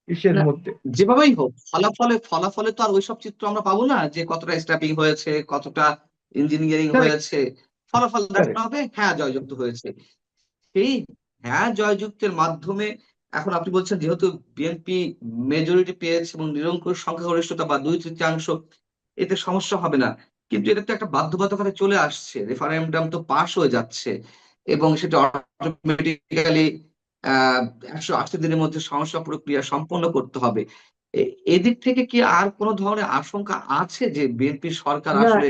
ইসের না, মধ্যে। যেভাবেই হোক ফলাফলে ফলাফলে তো আর ওইসব চিত্র আমরা পাবো না, যে কতটা স্ট্যাপিং হয়েছে, কতটা ইঞ্জিনিয়ারিং কারেক্ট, হয়েছে। ফলাফল দেখানো কারেক্ট। হবে হ্যাঁ জয়যুক্ত হয়েছে। সেই হ্যাঁ জয়যুক্তের মাধ্যমে, এখন আপনি বলছেন যেহেতু বিএনপি মেজরিটি পেয়েছে এবং নিরঙ্কুশ সংখ্যাগরিষ্ঠতা বা 2/3, এতে সমস্যা হবে না। কিন্তু এটা তো একটা বাধ্যবাধকতা চলে আসছে, রেফারেন্ডাম তো পাশ হয়ে যাচ্ছে, এবং সেটা অটোমেটিক্যালি 180 দিনের মধ্যে সংস্কার প্রক্রিয়া সম্পন্ন করতে হবে। এদিক থেকে কি আর কোন ধরনের আশঙ্কা আছে যে বিএনপি সরকার না, আসলে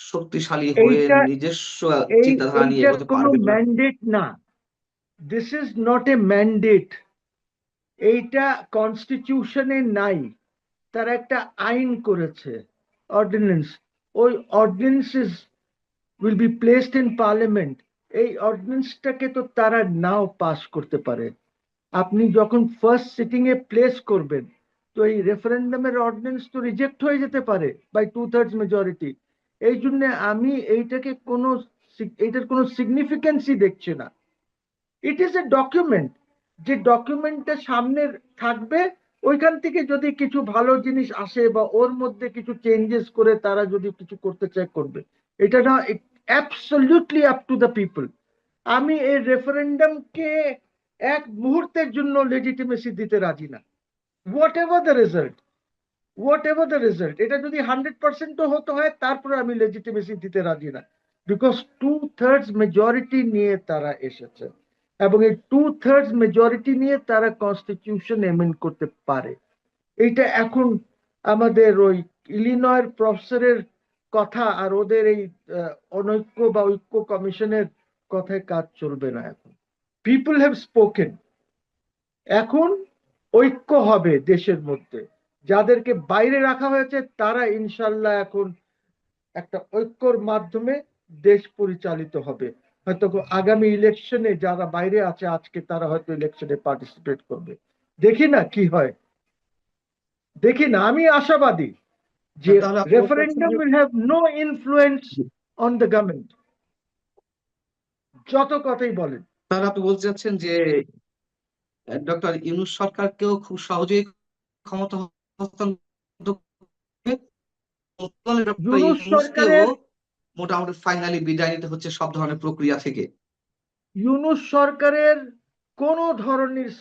শক্তিশালী হয়ে এইটা নিজস্ব এই চিন্তাধারা নিয়ে এইটার এগোতে কোনো পারবে না? ম্যান্ডেট না। This is not a mandate. এইটা কনস্টিটিউশনে নাই। তারা একটা আইন করেছে, অর্ডিন্যান্স। ওই ordinance will be placed in parliament. এই অর্ডিন্যান্সটাকে তো তারা নাও পাস করতে পারে। আপনি যখন ফার্স্ট সিটিং এ প্লেস করবেন, তো এই রেফারেন্ডামের অর্ডিন্যান্স তো রিজেক্ট হয়ে যেতে পারে বাই 2/3 মেজরিটি। এই জন্য আমি এইটার কোনো সিগনিফিকেন্সই দেখছি না। ইট ইজ এ ডকুমেন্ট, যে ডকুমেন্টটা সামনে থাকবে। ওইখান থেকে যদি কিছু ভালো জিনিস আসে বা ওর মধ্যে কিছু চেঞ্জেস করে তারা যদি কিছু করতে চায়, করবে। এটা না, absolutely up to the people. আমি এই রেফারেন্ডামকে এক মুহূর্তের জন্য লেজিটিমেসি দিতে রাজি না। What ever the result, what ever the result, এটা যদি 100%ও হতে হয়, তারপরে আমি লেজিটিমেসি দিতে রাজি না। বিকজ 2/3 মেজরিটি নিয়ে তারা এসেছে এবং এই 2/3 মেজরিটি নিয়ে তারা কনস্টিটিউশন এমেন্ড করতে পারে। এইটা এখন আমাদের ওই ইলিনয়ের প্রফেসরের কথা আর ওদের এই অনৈক্য বা ঐক্য কমিশনের কথায় কাজ চলবে না। এখন পিপল হ্যাভ স্পোকেন, এখন ঐক্য হবে দেশের মধ্যে। যাদেরকে বাইরে রাখা হয়েছে তারা ইনশাল্লাহ এখন একটা ঐক্যর মাধ্যমে দেশ পরিচালিত হবে। হয়তো আগামী ইলেকশনে যারা বাইরে আছে আজকে তারা হয়তো ইলেকশনে পার্টিসিপেট করবে। দেখি না কি হয়, দেখি না। আমি আশাবাদী যে তাহলে আপনি বলতে চাচ্ছেন রেফারেন্ডাম যে will have no influence on the government, যত কথাই বলেন। তাহলে আপনি বলতে চাচ্ছেন যে ডক্টর ইউনূস সরকারকেও খুব সহজেই ক্ষমতা হস্তান্তর করে, ডক্টর ইউনূস ইউনূসকেও সরকারের মোটামুটি ফাইনালি বিদায় নিতে হচ্ছে সব ধরনের প্রক্রিয়া থেকে। ইউনূস সরকারের কোন ধরনের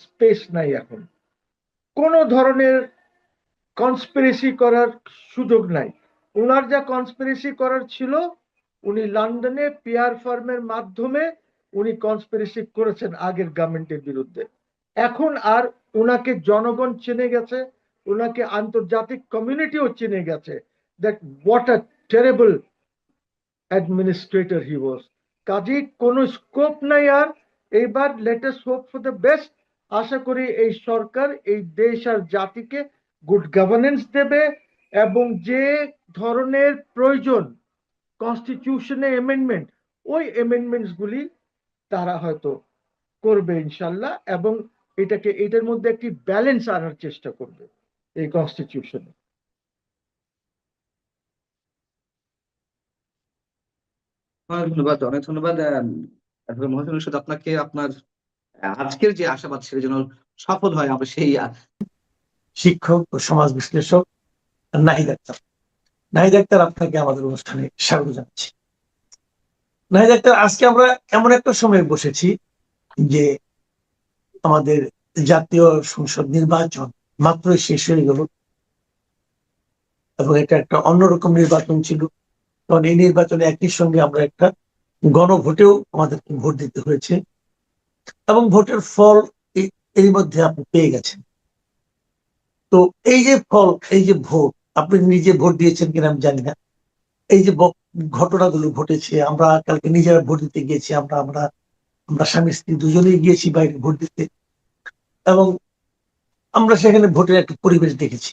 স্পেস নাই এখন, কোন ধরনের কনস্পিরেসি করার সুযোগ নাই। ওনার যা কনস্পিরেসি করার ছিল, উনি লন্ডনে পিআর ফার্মের মাধ্যমে উনি কনস্পিরেসি করেছেন আগের গভর্নমেন্টের বিরুদ্ধে। এখন আর ওনাকে জনগণ চিনে গেছে, ওনাকে আন্তর্জাতিক কমিউনিটিও চিনে গেছে that what a terrible administrator he was. কাজেই কোনো স্কোপ নাই আর। এইবার let us hope for the best. আশা করি এই সরকার এই দেশ আর জাতিকে গুড গভর্নেন্স দেবে এবং যে ধরনের প্রয়োজন কনস্টিটিউশনে এমেন্ডমেন্ট, ওই এমেন্ডমেন্টস গুলি তারা হয়তো করবে ইনশাল্লাহ, এবং এটার মধ্যে একটি ব্যালেন্স আনার চেষ্টা করবে এই কনস্টিটিউশনে। অনেক ধন্যবাদ, অনেক ধন্যবাদ মহাজন রশিদ আপনাকে। আপনার আজকের যে আশাবাদ সেটা যেন সফল হয়, আমরা সেই শিক্ষক ও সমাজ বিশ্লেষক নাহিদ আক্তার। নাহিদ আক্তার, আপনাকে আমাদের অনুষ্ঠানে স্বাগত জানাচ্ছি। নাহিদ আক্তার, আজকে আমরা এমন একটা সময় বসেছি যে আমাদের জাতীয় সংসদ নির্বাচন মাত্রই শেষ হয়ে গেল এবং এটা একটা অন্যরকম নির্বাচন ছিল। কারণ এই নির্বাচনে একই সঙ্গে আমরা একটা গণভোটেও আমাদেরকে ভোট দিতে হয়েছে এবং ভোটের ফল এর মধ্যে আপনি পেয়ে গেছেন। তো এই যে ফল, এই যে ভোট, আপনি নিজে ভোট দিয়েছেন কিনা আমি জানি না, এই যে ঘটনাগুলো ঘটেছে, আমরা কালকে নিজেরা ভোট দিতে গিয়েছি, আমরা আমরা আমরা স্বামী স্ত্রী দুজনেই গিয়েছি বাইরে ভোট দিতে, এবং আমরা সেখানে ভোটের একটা পরিবেশ দেখেছি।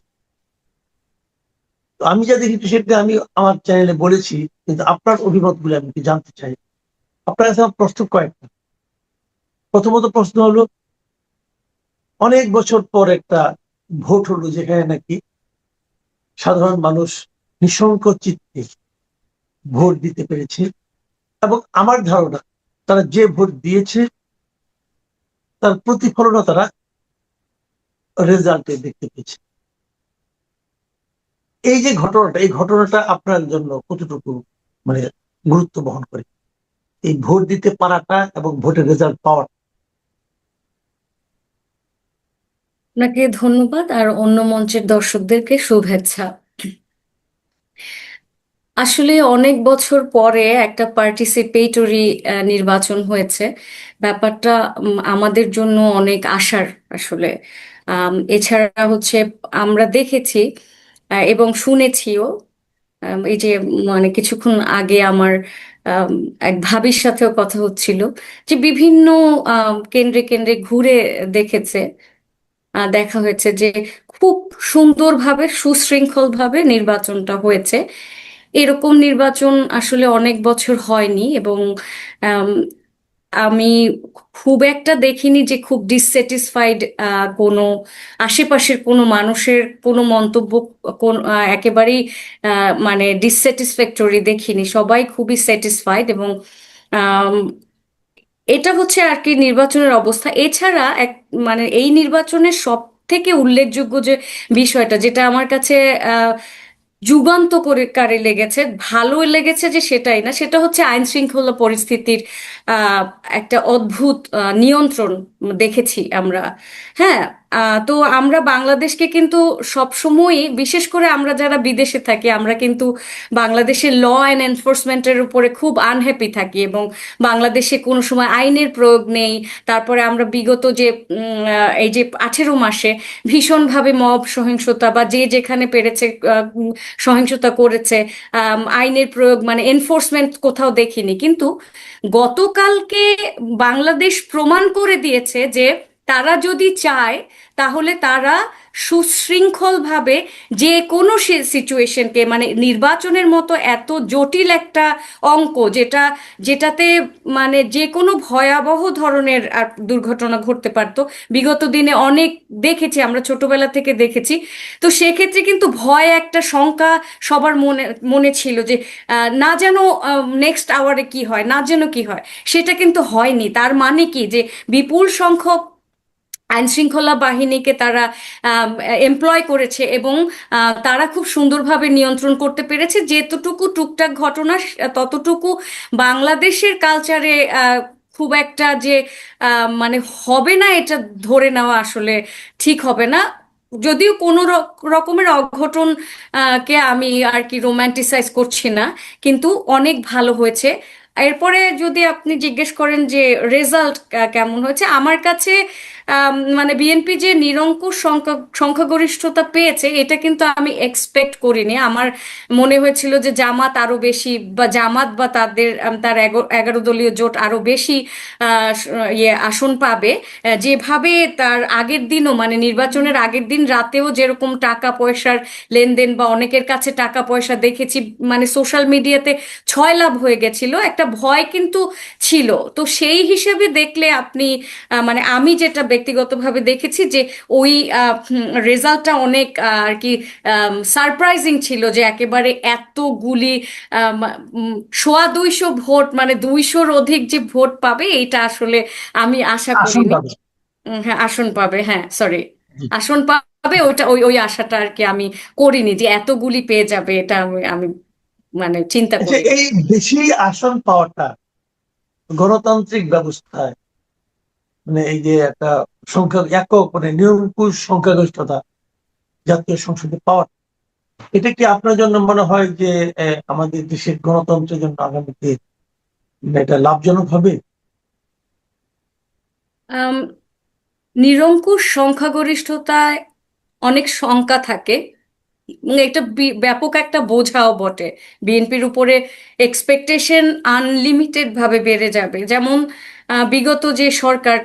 তো আমি যা দেখেছি সেটা আমি আমার চ্যানেলে বলেছি, কিন্তু আপনার অভিমত গুলো আমি জানতে চাই। আপনার কাছে আমার প্রশ্ন কয়েকটা। প্রথমত প্রশ্ন হলো, অনেক বছর পর একটা ভোট হলো যেখানে নাকি সাধারণ মানুষ নিঃসংকোচ চিত্তে ভোট দিতে পেরেছে, এবং আমার ধারণা তারা যে ভোট দিয়েছে তার প্রতিফলনও তারা রেজাল্টে দেখতে পেয়েছে। এই যে ঘটনাটা, এই ঘটনাটা আপনার জন্য কতটুকু মানে গুরুত্ব বহন করে, এই ভোট দিতে পারাটা এবং ভোটের রেজাল্ট পাওয়াটা? আপনাকে ধন্যবাদ আর অন্য মঞ্চের দর্শকদেরকে শুভেচ্ছা। আসলে অনেক বছর পরে একটা পার্টিসিপেটরি নির্বাচন হয়েছে। ব্যাপারটা আমাদের জন্য অনেক আশার আসলে। এছাড়া হচ্ছে আমরা দেখেছি এবং শুনেছিও, এই যে মানে কিছুক্ষণ আগে আমার আম, এক ভাবির সাথেও কথা হচ্ছিল যে বিভিন্ন কেন্দ্রে কেন্দ্রে ঘুরে দেখেছে, দেখা হয়েছে যে খুব সুন্দরভাবে সুশৃঙ্খলভাবে নির্বাচনটা হয়েছে। এরকম নির্বাচন আসলে অনেক বছর হয়নি, এবং আম, আমি খুব একটা দেখিনি যে খুব ডিসস্যাটিসফাইড কোনো আশেপাশের কোনো মানুষের কোনো মন্তব্য কোন একেবারেই মানে ডিসস্যাটিসফ্যাক্টরি দেখিনি। সবাই খুবই স্যাটিসফাইড, এবং আম, এটা হচ্ছে আর কি নির্বাচনের অবস্থা। এছাড়া এক মানে এই নির্বাচনের সব থেকে উল্লেখযোগ্য যে বিষয়টা, যেটা আমার কাছে আহ যুগান্তকারী লেগেছে, ভালো লেগেছে যে সেটাই না, সেটা হচ্ছে আইন শৃঙ্খলা পরিস্থিতির আহ একটা অদ্ভুত নিয়ন্ত্রণ দেখেছি আমরা। হ্যাঁ, তো আমরা বাংলাদেশকে কিন্তু সবসময়ই, বিশেষ করে আমরা যারা বিদেশে থাকি, আমরা কিন্তু বাংলাদেশের ল অ্যান্ড এনফোর্সমেন্টের উপরে খুব আনহ্যাপি থাকি, এবং বাংলাদেশে কোনো সময় আইনের প্রয়োগ নেই। তারপরে আমরা বিগত যে এই যে 18 মাসে ভীষণভাবে মব সহিংসতা বা যে যেখানে পেরেছে সহিংসতা করেছে, আইনের প্রয়োগ মানে এনফোর্সমেন্ট কোথাও দেখিনি। কিন্তু গতকালকে বাংলাদেশ প্রমাণ করে দিয়েছে যে তারা যদি চায় তাহলে তারা সুশৃঙ্খলভাবে যে কোনো সিচুয়েশনকে, মানে নির্বাচনের মতো এত জটিল একটা অঙ্ক, যেটাতে মানে যে কোনো ভয়াবহ ধরনের দুর্ঘটনা ঘটতে পারতো, বিগত দিনে অনেক দেখেছি, আমরা ছোটবেলা থেকে দেখেছি। তো সেক্ষেত্রে কিন্তু ভয়, একটা শঙ্কা সবার মনে মনে ছিল যে না যেন নেক্সট আওয়ারে কি হয়, না যেন কি হয়। সেটা কিন্তু হয়নি। তার মানে কি, যে বিপুল সংখ্যক আইন শৃঙ্খলা বাহিনীকে তারা এমপ্লয় করেছে, এবং তারা খুব সুন্দরভাবে নিয়ন্ত্রণ করতে পেরেছে। যেতটুকু টুকটাক ঘটনা, ততটুকু বাংলাদেশের কালচারে খুব একটা যে মানে হবে না, এটা ধরে নেওয়া আসলে ঠিক হবে না। যদিও কোনো রকমের অঘটন কে আমি আর কি রোমান্টিসাইজ করছি না, কিন্তু অনেক ভালো হয়েছে। এরপরে যদি আপনি জিজ্ঞেস করেন যে রেজাল্ট কেমন হয়েছে, আমার কাছে মানে বিএনপি যে নিরঙ্কুশ সংখ্যাগরিষ্ঠতা পেয়েছে, এটা কিন্তু আমি এক্সপেক্ট করিনি। আমার মনে হয়েছিল যে জামাত আরো বেশি, বা জামাত বা তার 11 দলীয় জোট আরো বেশি আসন পাবে। যেভাবে তার আগের দিনও, মানে নির্বাচনের আগের দিন রাতেও যেরকম টাকা পয়সার লেনদেন, বা অনেকের কাছে টাকা পয়সা দেখেছি, মানে সোশ্যাল মিডিয়াতে ছয় লাভ হয়ে গেছিল, একটা ভয় কিন্তু ছিল। তো সেই হিসেবে দেখলে আপনি মানে আমি যেটা ব্যক্তিগতভাবে দেখেছি, যে ওই রেজাল্টটা অনেক আর কি সারপ্রাইজিং ছিল, যে একেবারে এতগুলি 250 ভোট, মানে 200-র অধিক যে ভোট পাবে, এটা আসলে আমি আশা আসন করিনি। পাবে। হ্যাঁ, আসন পাবে, হ্যাঁ সরি, জি। আসন পাবে, ওইটা ওই ওই আশাটা আর কি আমি করিনি, যে এতগুলি পেয়ে যাবে, এটা আমি মানে চিন্তা আচ্ছা, করিনি। এই বেশি আসন পাওয়াটা গণতান্ত্রিক ব্যবস্থায়, মানে এই যে একটা সংখ্যা একক, মানে নিরঙ্কুশ সংখ্যাগরিষ্ঠতা জাতীয় সংসদে পাওয়া, এটা কি আপনার জন্য মনে হয় যে আমাদের দেশের গণতন্ত্রের জন্য আগামীতে এটা লাভজনক হবে? আম, নিরঙ্কুশ সংখ্যাগরিষ্ঠতায় অনেক শঙ্কা থাকে, এবং এটা ব্যাপক একটা বোঝাও বটে। বিএনপির উপরে এক্সপেকটেশন আনলিমিটেড ভাবে বেড়ে যাবে। যেমন বিগত যে সরকার,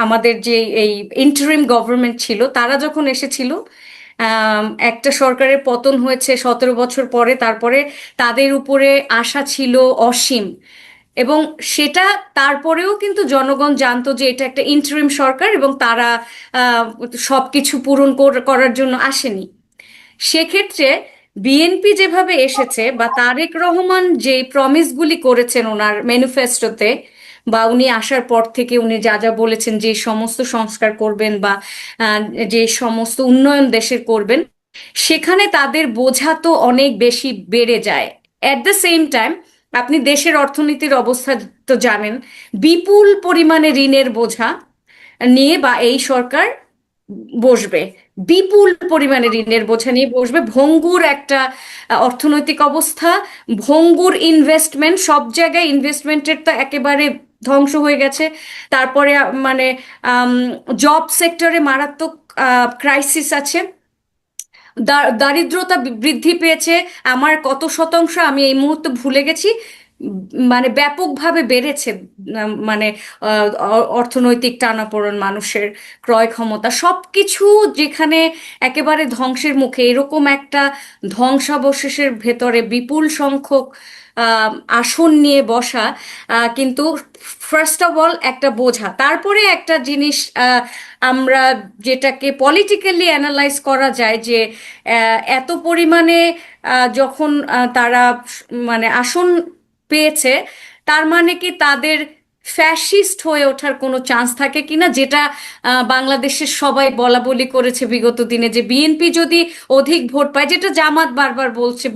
আমাদের যে এই ইন্টারিম গভর্নমেন্ট ছিল, তারা যখন এসেছিল, একটা সরকারের পতন হয়েছে 17 বছর পরে, তারপরে তাদের উপরে আশা ছিল অসীম। এবং সেটা তারপরেও কিন্তু জনগণ জানতো যে এটা একটা ইন্টারিম সরকার, এবং তারা সবকিছু পূরণ করার জন্য আসেনি। সেক্ষেত্রে বিএনপি যেভাবে এসেছে, বা তারেক রহমান যে প্রমিসগুলি করেছেন ওনার ম্যানিফেস্টোতে, বা উনি আসার পর থেকে উনি যা যা বলেছেন, যে সমস্ত সংস্কার করবেন, বা যে সমস্ত উন্নয়ন দেশের করবেন, সেখানে তাদের বোঝা তো অনেক বেশি বেড়ে যায়। অ্যাট দ্য সেম টাইম আপনি দেশের অর্থনীতির অবস্থা তো জানেন, বিপুল পরিমাণে ঋণের বোঝা নিয়ে বা এই সরকার বসবে, বিপুল পরিমাণে ঋণের বোঝা নিয়ে বসবে, ভঙ্গুর একটা অর্থনৈতিক অবস্থা, ভঙ্গুর ইনভেস্টমেন্ট, সব জায়গায় ইনভেস্টমেন্টের তো একেবারে ধ্বংস হয়ে গেছে। তারপরে মানে জব সেক্টরে মারাত্মক ক্রাইসিস আছে, দারিদ্রতা বৃদ্ধি পেয়েছে। আমার কত শতাংশ আমি এই মুহূর্তে ভুলে গেছি, মানে ব্যাপকভাবে বেড়েছে। মানে অর্থনৈতিক টানাপোড়েন, মানুষের ক্রয় ক্ষমতা, সবকিছু যেখানে একেবারে ধ্বংসের মুখে, এরকম একটা ধ্বংসাবশেষের ভেতরে বিপুল সংখ্যক আসন নিয়ে বসা কিন্তু ফার্স্ট অফ অল একটা বোঝা। তারপরে একটা জিনিস আমরা যেটাকে পলিটিক্যালি অ্যানালাইজ করা যায়, যে এত পরিমাণে যখন তারা মানে আসন পেয়েছে, তার মানে কি তাদের ফ্যাসিস্ট হয়ে ওঠার কোনো চান্স থাকে কিনা, যেটা বাংলাদেশের সবাই বলা বলি করেছে বিগত দিনে, যে বিএনপি যদি অধিক ভোট পায়, যেটা জামাত বারবার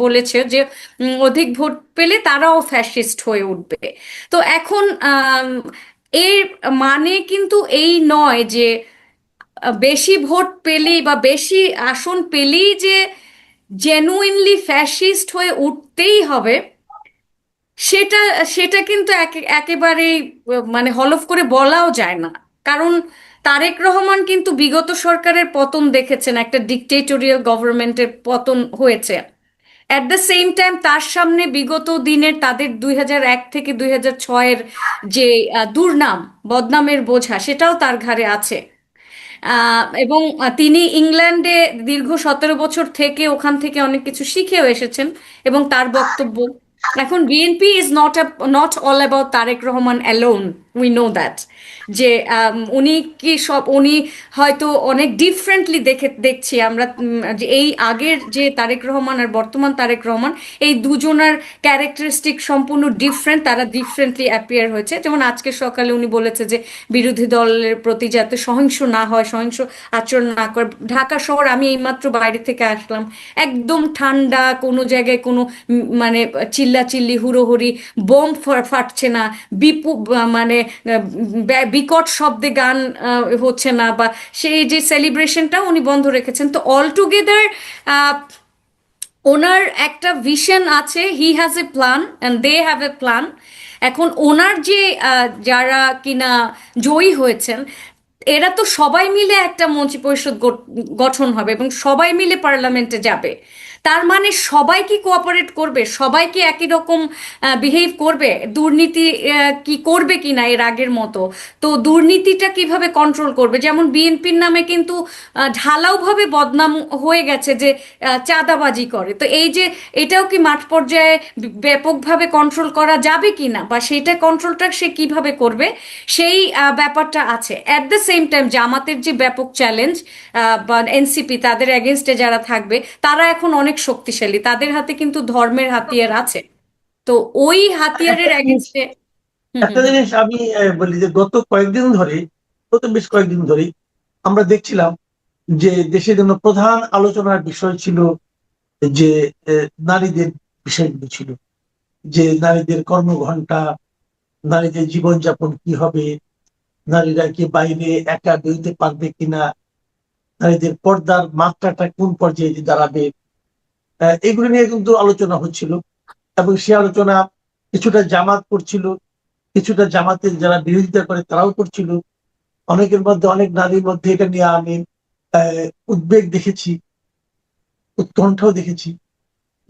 বলেছে যে অধিক ভোট পেলে তারাও ফ্যাসিস্ট হয়ে উঠবে। তো এখন এর মানে কিন্তু এই নয় যে বেশি ভোট পেলেই বা বেশি আসন পেলেই যে জেনুইনলি ফ্যাসিস্ট হয়ে উঠতেই হবে, সেটা সেটা কিন্তু একেবারেই মানে হলফ করে বলাও যায় না। কারণ তারেক রহমান কিন্তু বিগত সরকারের পতন দেখেছেন, একটা ডিকটেটরিয়াল গভর্নমেন্টের পতন হয়েছে। অ্যাট দ্য সেম টাইম তার সামনে বিগত দিনের তাদের 2001 থেকে 2006-এর যে দুর্নাম, বদনামের বোঝা, সেটাও তার ঘাড়ে আছে। এবং তিনি ইংল্যান্ডে দীর্ঘ 17 বছর থেকে ওখান থেকে অনেক কিছু শিখেও এসেছেন। এবং তার বক্তব্য, এখন BNP is not all about Tarique Rahman alone, we know that, যে উনি হয়তো অনেক ডিফারেন্টলি দেখছি আমরা, যে এই আগের যে তারেক রহমান আর বর্তমান তারেক রহমান, এই দুজনার ক্যারেক্টারিস্টিক সম্পূর্ণ ডিফারেন্ট, তারা ডিফারেন্টলি অ্যাপিয়ার হয়েছে। যেমন আজকে সকালে উনি বলেছে যে বিরোধী দলের প্রতি যাতে সহিংস না হয়, সহিংস আচরণ না করে। ঢাকা শহর, আমি এইমাত্র বাইরে থেকে আসলাম, একদম ঠান্ডা, কোনো জায়গায় কোনো মানে চিল্লাচিল্লি হুড়োহুড়ি, বোম ফাটছে না, মানে বিকট শব্দে গান হচ্ছে না, বা সেই যে সেলিব্রেশনটা উনি বন্ধ রেখেছেন। তো অল টুগেদার ওনার একটা ভিশন আছে, he has a plan and they have a plan. এখন ওনার যে যারা কিনা জয়ী হয়েছেন, এরা তো সবাই মিলে একটা মন্ত্রী পরিষদ গঠন হবে এবং সবাই মিলে পার্লামেন্টে যাবে। তার মানে সবাই কি কোঅপারেট করবে, সবাই কি একই রকম বিহেভ করবে, দুর্নীতি কি করবে কিনা এর আগের মতো? তো দুর্নীতিটা কিভাবে কন্ট্রোল করবে? যেমন বিএনপির নামে কিন্তু ঢালাওভাবে বদনাম হয়ে গেছে যে চাঁদাবাজি করে। তো এই যে এটাও কি মাঠ পর্যায়ে ব্যাপকভাবে কন্ট্রোল করা যাবে কিনা, বা সেইটা কন্ট্রোলটা সে কিভাবে করবে, সেই ব্যাপারটা আছে। অ্যাট দ্য সেম টাইম জামাতের যে ব্যাপক চ্যালেঞ্জ, বা এনসিপি, তাদের এগেনস্টে যারা থাকবে, তারা এখন অনেক শক্তিশালী, তাদের হাতে কিন্তু ধর্মের হাতিয়ার আছে। তো ওই হাতিয়ারের একটা জিনিস এগেনস্টে। একটা জিনিস আমি বলি যে গত বেশ কয়েকদিন ধরে আমরা দেখছিলাম যে দেশের জন্য প্রধান আলোচনার বিষয় ছিল যে নারীদের বিষয়গুলো ছিল, যে নারীদের কর্মঘণ্টা, নারীদের জীবনযাপন কি হবে, নারীরা কি বাইরে একা বেরোতে পারবে কিনা, নারীদের পর্দার মাত্রাটা কোন পর্যায়ে দাঁড়াবে, এগুলো নিয়ে কিন্তু আলোচনা হচ্ছিল। এবং সে আলোচনা কিছুটা জামাত করছিল, কিছুটা জামাতের যারা বিরোধিতা করে তারাও করছিল। অনেকের মধ্যে, অনেক নারীর মধ্যে এটা নিয়ে আমি উদ্বেগ দেখেছি, উৎকণ্ঠাও দেখেছি।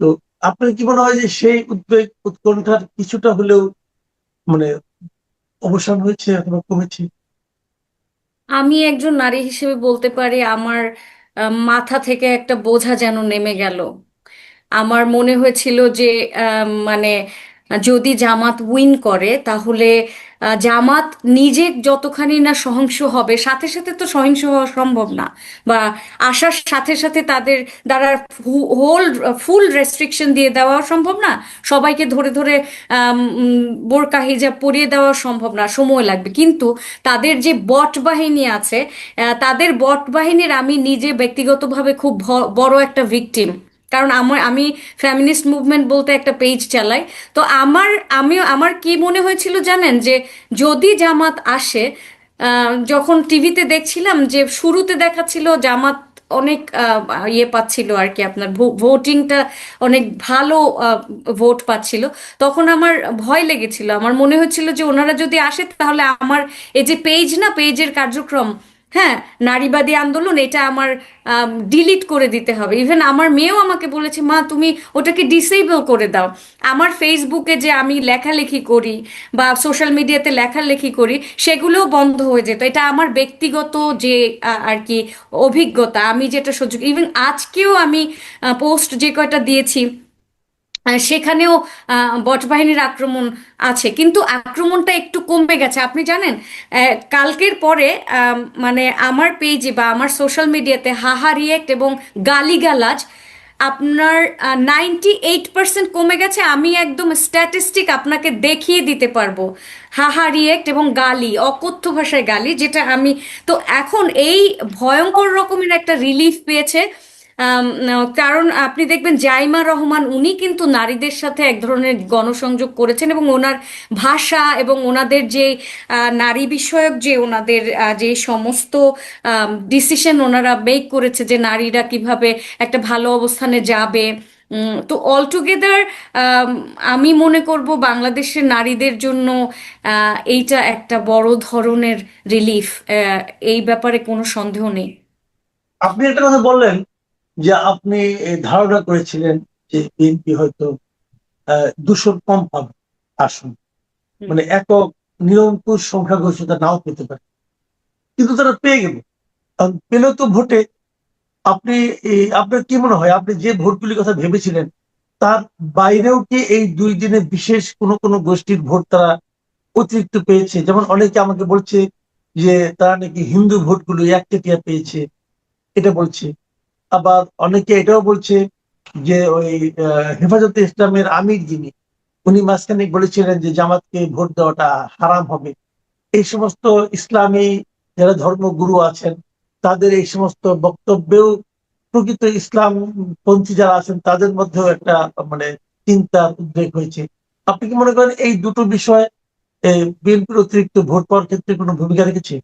তো আপনার কি মনে হয় যে সেই উদ্বেগ উৎকণ্ঠার কিছুটা হলেও মানে অবসান হয়েছে অথবা কমেছে? আমি একজন নারী হিসেবে বলতে পারি, আমার মাথা থেকে একটা বোঝা যেন নেমে গেল। আমার মনে হয়েছিল যে মানে যদি জামাত উইন করে, তাহলে জামাত নিজে যতখানি না সহিংস হবে, সাথে সাথে তো সহিংস হওয়া সম্ভব না, বা আসার সাথে সাথে তাদের দ্বারা ফুল রেস্ট্রিকশন দিয়ে দেওয়া সম্ভব না, সবাইকে ধরে ধরে বোরকা হিজাব পরিয়ে দেওয়া সম্ভব না, সময় লাগবে। কিন্তু তাদের যে বট বাহিনী আছে, তাদের বট বাহিনীর আমি নিজে ব্যক্তিগতভাবে খুব বড় একটা ভিকটিম। কারণ আমি ফ্যামিনিস্ট মুভমেন্ট বলতে একটা পেজ চালাই। তো আমার কি মনে হয়েছিল জানেন, যে যদি জামাত আসে, যখন টিভিতে দেখছিলাম যে শুরুতে দেখাচ্ছিল জামাত অনেক ইয়ে পাচ্ছিল আর কি, আপনার ভোটিংটা অনেক ভালো ভোট পাচ্ছিল, তখন আমার ভয় লেগেছিল। আমার মনে হচ্ছিল যে ওনারা যদি আসে, তাহলে আমার এই যে পেজ, না পেজের কার্যক্রম, হ্যাঁ, নারীবাদী আন্দোলন, এটা আমার ডিলিট করে দিতে হবে। ইভেন আমার মেয়েও আমাকে বলেছে, মা তুমি ওটাকে ডিসেবল করে দাও। আমার ফেসবুকে যে আমি লেখালেখি করি বা সোশ্যাল মিডিয়াতে লেখালেখি করি, সেগুলোও বন্ধ হয়ে যেত। এটা আমার ব্যক্তিগত যে আর কি অভিজ্ঞতা, আমি যেটা সহ্য, ইভেন আজকেও আমি পোস্ট যে কয়টা দিয়েছি, সেখানেও বটবাহিনীর আক্রমণ আছে, কিন্তু আক্রমণটা একটু কমে গেছে। আপনি জানেন, কালকের পরে মানে আমার পেজে বা আমার সোশ্যাল মিডিয়াতে হাহা রিয়েক্ট এবং গালিগালাজ আপনার 98% কমে গেছে। আমি একদম স্ট্যাটিস্টিক আপনাকে দেখিয়ে দিতে পারবো, হাহা রিয়েক্ট এবং গালি, অকথ্য ভাষায় গালি, যেটা আমি। তো এখন এই ভয়ঙ্কর রকমের একটা রিলিফ পেয়েছে কারণ আপনি দেখবেন জাইমা রহমান উনি কিন্তু নারীদের সাথে এক ধরনের গণসংযোগ করেছেন, এবং ওনার ভাষা এবং ওনাদের যে নারী বিষয়ক যে ওনাদের যে সমস্ত ডিসিশন ওনারা মেক করেছে, যে নারীরা কিভাবে একটা ভালো অবস্থানে যাবে। তো অল টুগেদার আমি মনে করব বাংলাদেশের নারীদের জন্য এইটা একটা বড় ধরনের রিলিফ, এই ব্যাপারে কোনো সন্দেহ নেই। আপনি একটা কথা বললেন যে আপনি ধারণা করেছিলেন যে বিএনপি হয়তো 200 কম পাবে আসন, মানে একক নিরঙ্কুশ সংখ্যাগরিষ্ঠতা নাও পেতে পারে, কিন্তু তারা পেয়ে গেল। কারণ পেলেও তো ভোটে আপনি আপনার কি মনে হয়, আপনি যে ভোটগুলির কথা ভেবেছিলেন তার বাইরেও কি এই 2 দিনে বিশেষ কোনো কোনো গোষ্ঠীর ভোট তারা অতিরিক্ত পেয়েছে? যেমন অনেকে আমাকে বলছে যে তারা নাকি হিন্দু ভোটগুলো একচেটিয়া পেয়েছে, এটা বলছে। আবার অনেকে এটাও বলছে যে ওই হেফাজতে ইসলামের আমির যিনি, উনি মাঝখানে বলেছিলেন যে জামাতকে ভোট দেওয়াটা হারাম হবে। এই সমস্ত ইসলামী যারা ধর্মগুরু আছেন তাদের এই সমস্ত বক্তব্যেও প্রকৃত ইসলাম পন্থী যারা আছেন তাদের মধ্যেও একটা মানে চিন্তার উদ্রেক হয়েছে। আপনি কি মনে করেন এই দুটো বিষয় বিএনপির অতিরিক্ত ভোট পাওয়ার ক্ষেত্রে কোনো ভূমিকা রেখেছে?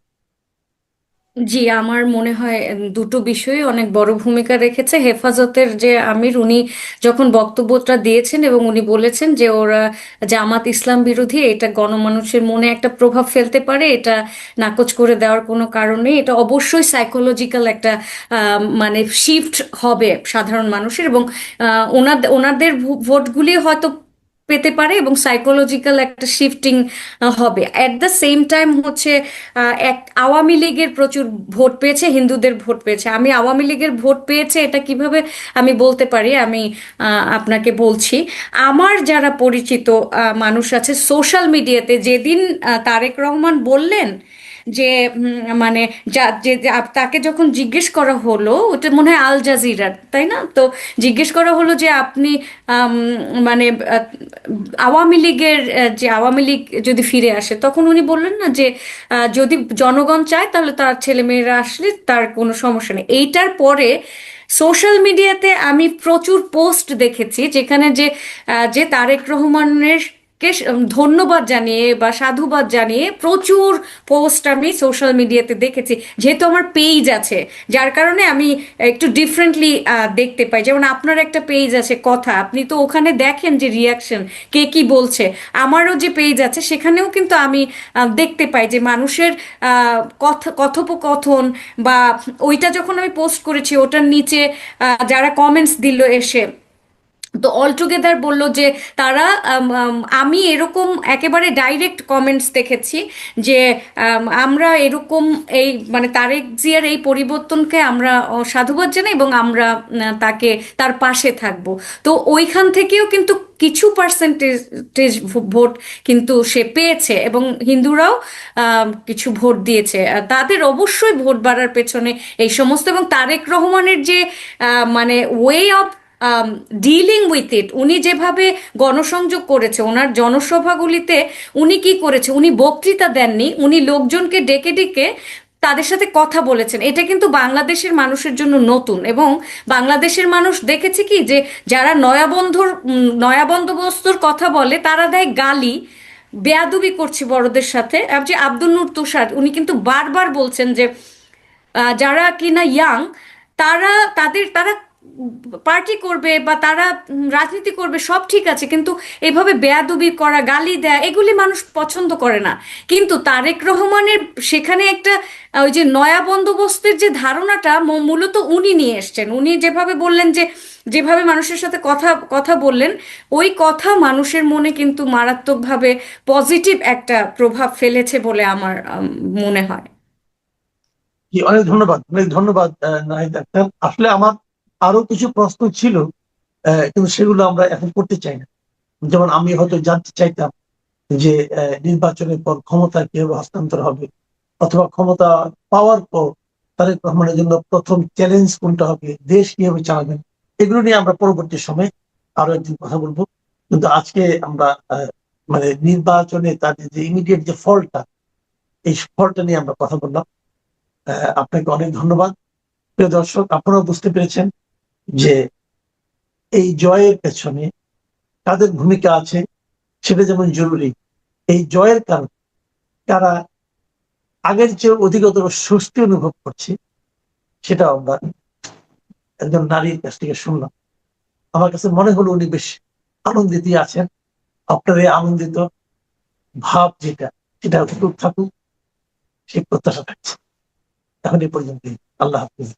জি, আমার মনে হয় দুটো বিষয়ই অনেক বড় ভূমিকা রেখেছে। হেফাজতের যে আমির, উনি যখন বক্তব্যটা দিয়েছেন এবং উনি বলেছেন যে ওরা জামাত ইসলাম বিরোধী, এটা গণমানুষের মনে একটা প্রভাব ফেলতে পারে, এটা নাকচ করে দেওয়ার কোনো কারণ নেই, এটা অবশ্যই সাইকোলজিক্যাল একটা মানে শিফট হবে সাধারণ মানুষের, এবং ওনাদের ভোটগুলি হয়তো পেতে পারে এবং সাইকোলজিক্যাল একটা শিফটিং হবে। অ্যাট দ্য সেম টাইম হচ্ছে এক আওয়ামী লীগের প্রচুর ভোট পেয়েছে, হিন্দুদের ভোট পেয়েছে। আমি আওয়ামী লীগের ভোট পেয়েছে এটা কিভাবে আমি বলতে পারি, আমি আপনাকে বলছি। আমার যারা পরিচিত মানুষ আছে সোশ্যাল মিডিয়াতে, যেদিন তারেক রহমান বললেন যে মানে তাকে যখন জিজ্ঞেস করা হলো, ওটা মনে হয় আল জাজিরার, তাই না? তো জিজ্ঞেস করা হলো যে আপনি আম, মানে আওয়ামী লীগের যে আওয়ামী লীগ যদি ফিরে আসে, তখন উনি বললেন না যে যদি জনগণ চায় তাহলে তার ছেলেমেয়েরা আসলে তার কোনো সমস্যা নেই। এইটার পরে সোশ্যাল মিডিয়াতে আমি প্রচুর পোস্ট দেখেছি যেখানে যে তারেক রহমানের কে ধন্যবাদ জানিয়ে বা সাধুবাদ জানিয়ে প্রচুর পোস্ট আমি সোশ্যাল মিডিয়াতে দেখেছি। যেহেতু আমার পেজ আছে, যার কারণে আমি একটু ডিফারেন্টলি দেখতে পাই। যেমন আপনার একটা পেজ আছে কথা, আপনি তো ওখানে দেখেন যে রিয়াকশন কে কি বলছে। আমারও যে পেজ আছে সেখানেও কিন্তু আমি দেখতে পাই যে মানুষের কথোপকথন, বা ওইটা যখন আমি পোস্ট করেছি ওটার নিচে যারা কমেন্টস দিল এসে, তো অল টুগেদার বললো যে তারা আমি এরকম একেবারে ডাইরেক্ট কমেন্টস দেখেছি যে আমরা এরকম এই মানে তারেক জিয়ার এই পরিবর্তনকে আমরা সাধুবাদ জানাই এবং আমরা তাকে তার পাশে থাকব। তো ওইখান থেকেও কিন্তু কিছু পার্সেন্টেজ ভোট কিন্তু সে পেয়েছে, এবং হিন্দুরাও কিছু ভোট দিয়েছে। তাদের অবশ্যই ভোট বাড়ার পেছনে এই সমস্ত, এবং তারেক রহমানের যে মানে way of dealing with it, উনি যেভাবে গণসংযোগ করেছে ওনার জনসভাগুলিতে, উনি কি করেছে, উনি বক্তৃতা দেননি, উনি লোকজনকে ডেকে ডেকে তাদের সাথে কথা বলেছেন। এটা কিন্তু বাংলাদেশের মানুষের জন্য নতুন, এবং বাংলাদেশের মানুষ দেখেছে কি যে যারা নয়া বন্দোবস্তর কথা বলে তারা দেয় গালি, বেয়াদবি করছে বড়দের সাথে। যে আব্দুল নূর তুষার উনি কিন্তু বারবার বলছেন যে যারা কিনা ইয়াং তারা পার্টি করবে বা তারা রাজনীতি করবে, সব ঠিক আছে, কিন্তু এভাবে বেয়াদবি করা, গালি দেয়া, এগুলি মানুষ পছন্দ করে না। কিন্তু তারেক রহমানের সেখানে একটা ওই যে নয়া বন্দোবস্তের যে ধারণাটা মূলত উনি নিয়ে এসছেন। উনি যেভাবে বললেন, যেভাবে মানুষের সাথে কথা কথা বললেন, ওই কথা মানুষের মনে কিন্তু মারাত্মকভাবে পজিটিভ একটা প্রভাব ফেলেছে বলে আমার মনে হয়। জি, অনেক ধন্যবাদ, অনেক ধন্যবাদ নাহিদ আক্তার। আসলে আমার আরো কিছু প্রশ্ন ছিল, কিন্তু সেগুলো আমরা এখন করতে চাই না। যেমন আমি হয়তো জানতে চাইতাম যে নির্বাচনের পর ক্ষমতা কিভাবে হস্তান্তর হবে, অথবা ক্ষমতা পাওয়ার পর তারেক রহমানের জন্য প্রথম চ্যালেঞ্জ কোনটা হবে, দেশ কিভাবে চালাবেন, এগুলো নিয়ে আমরা পরবর্তী সময়ে আরো একদিন কথা বলবো। কিন্তু আজকে আমরা মানে নির্বাচনে তাদের যে ইমিডিয়েট যে ফলটা, এই ফলটা নিয়ে আমরা কথা বললাম। আপনাকে অনেক ধন্যবাদ। প্রিয় দর্শক, আপনারাও বুঝতে পেরেছেন যে এই জয়ের পেছনে কাদের ভূমিকা আছে সেটা যেমন জরুরি, এই জয়ের কারণ তারা আগের চেয়ে অধিকতর স্বস্তি অনুভব করছে সেটা আমরা একজন নারীর কাছ থেকে শুনলাম। আমার কাছে মনে হলো উনি বেশ আনন্দিত আছেন। আপনার এই আনন্দিত ভাব যেটা সেটা থাকুক সেই প্রত্যাশা থাকছে। এখন এই পর্যন্ত, আল্লাহ হাফিজ।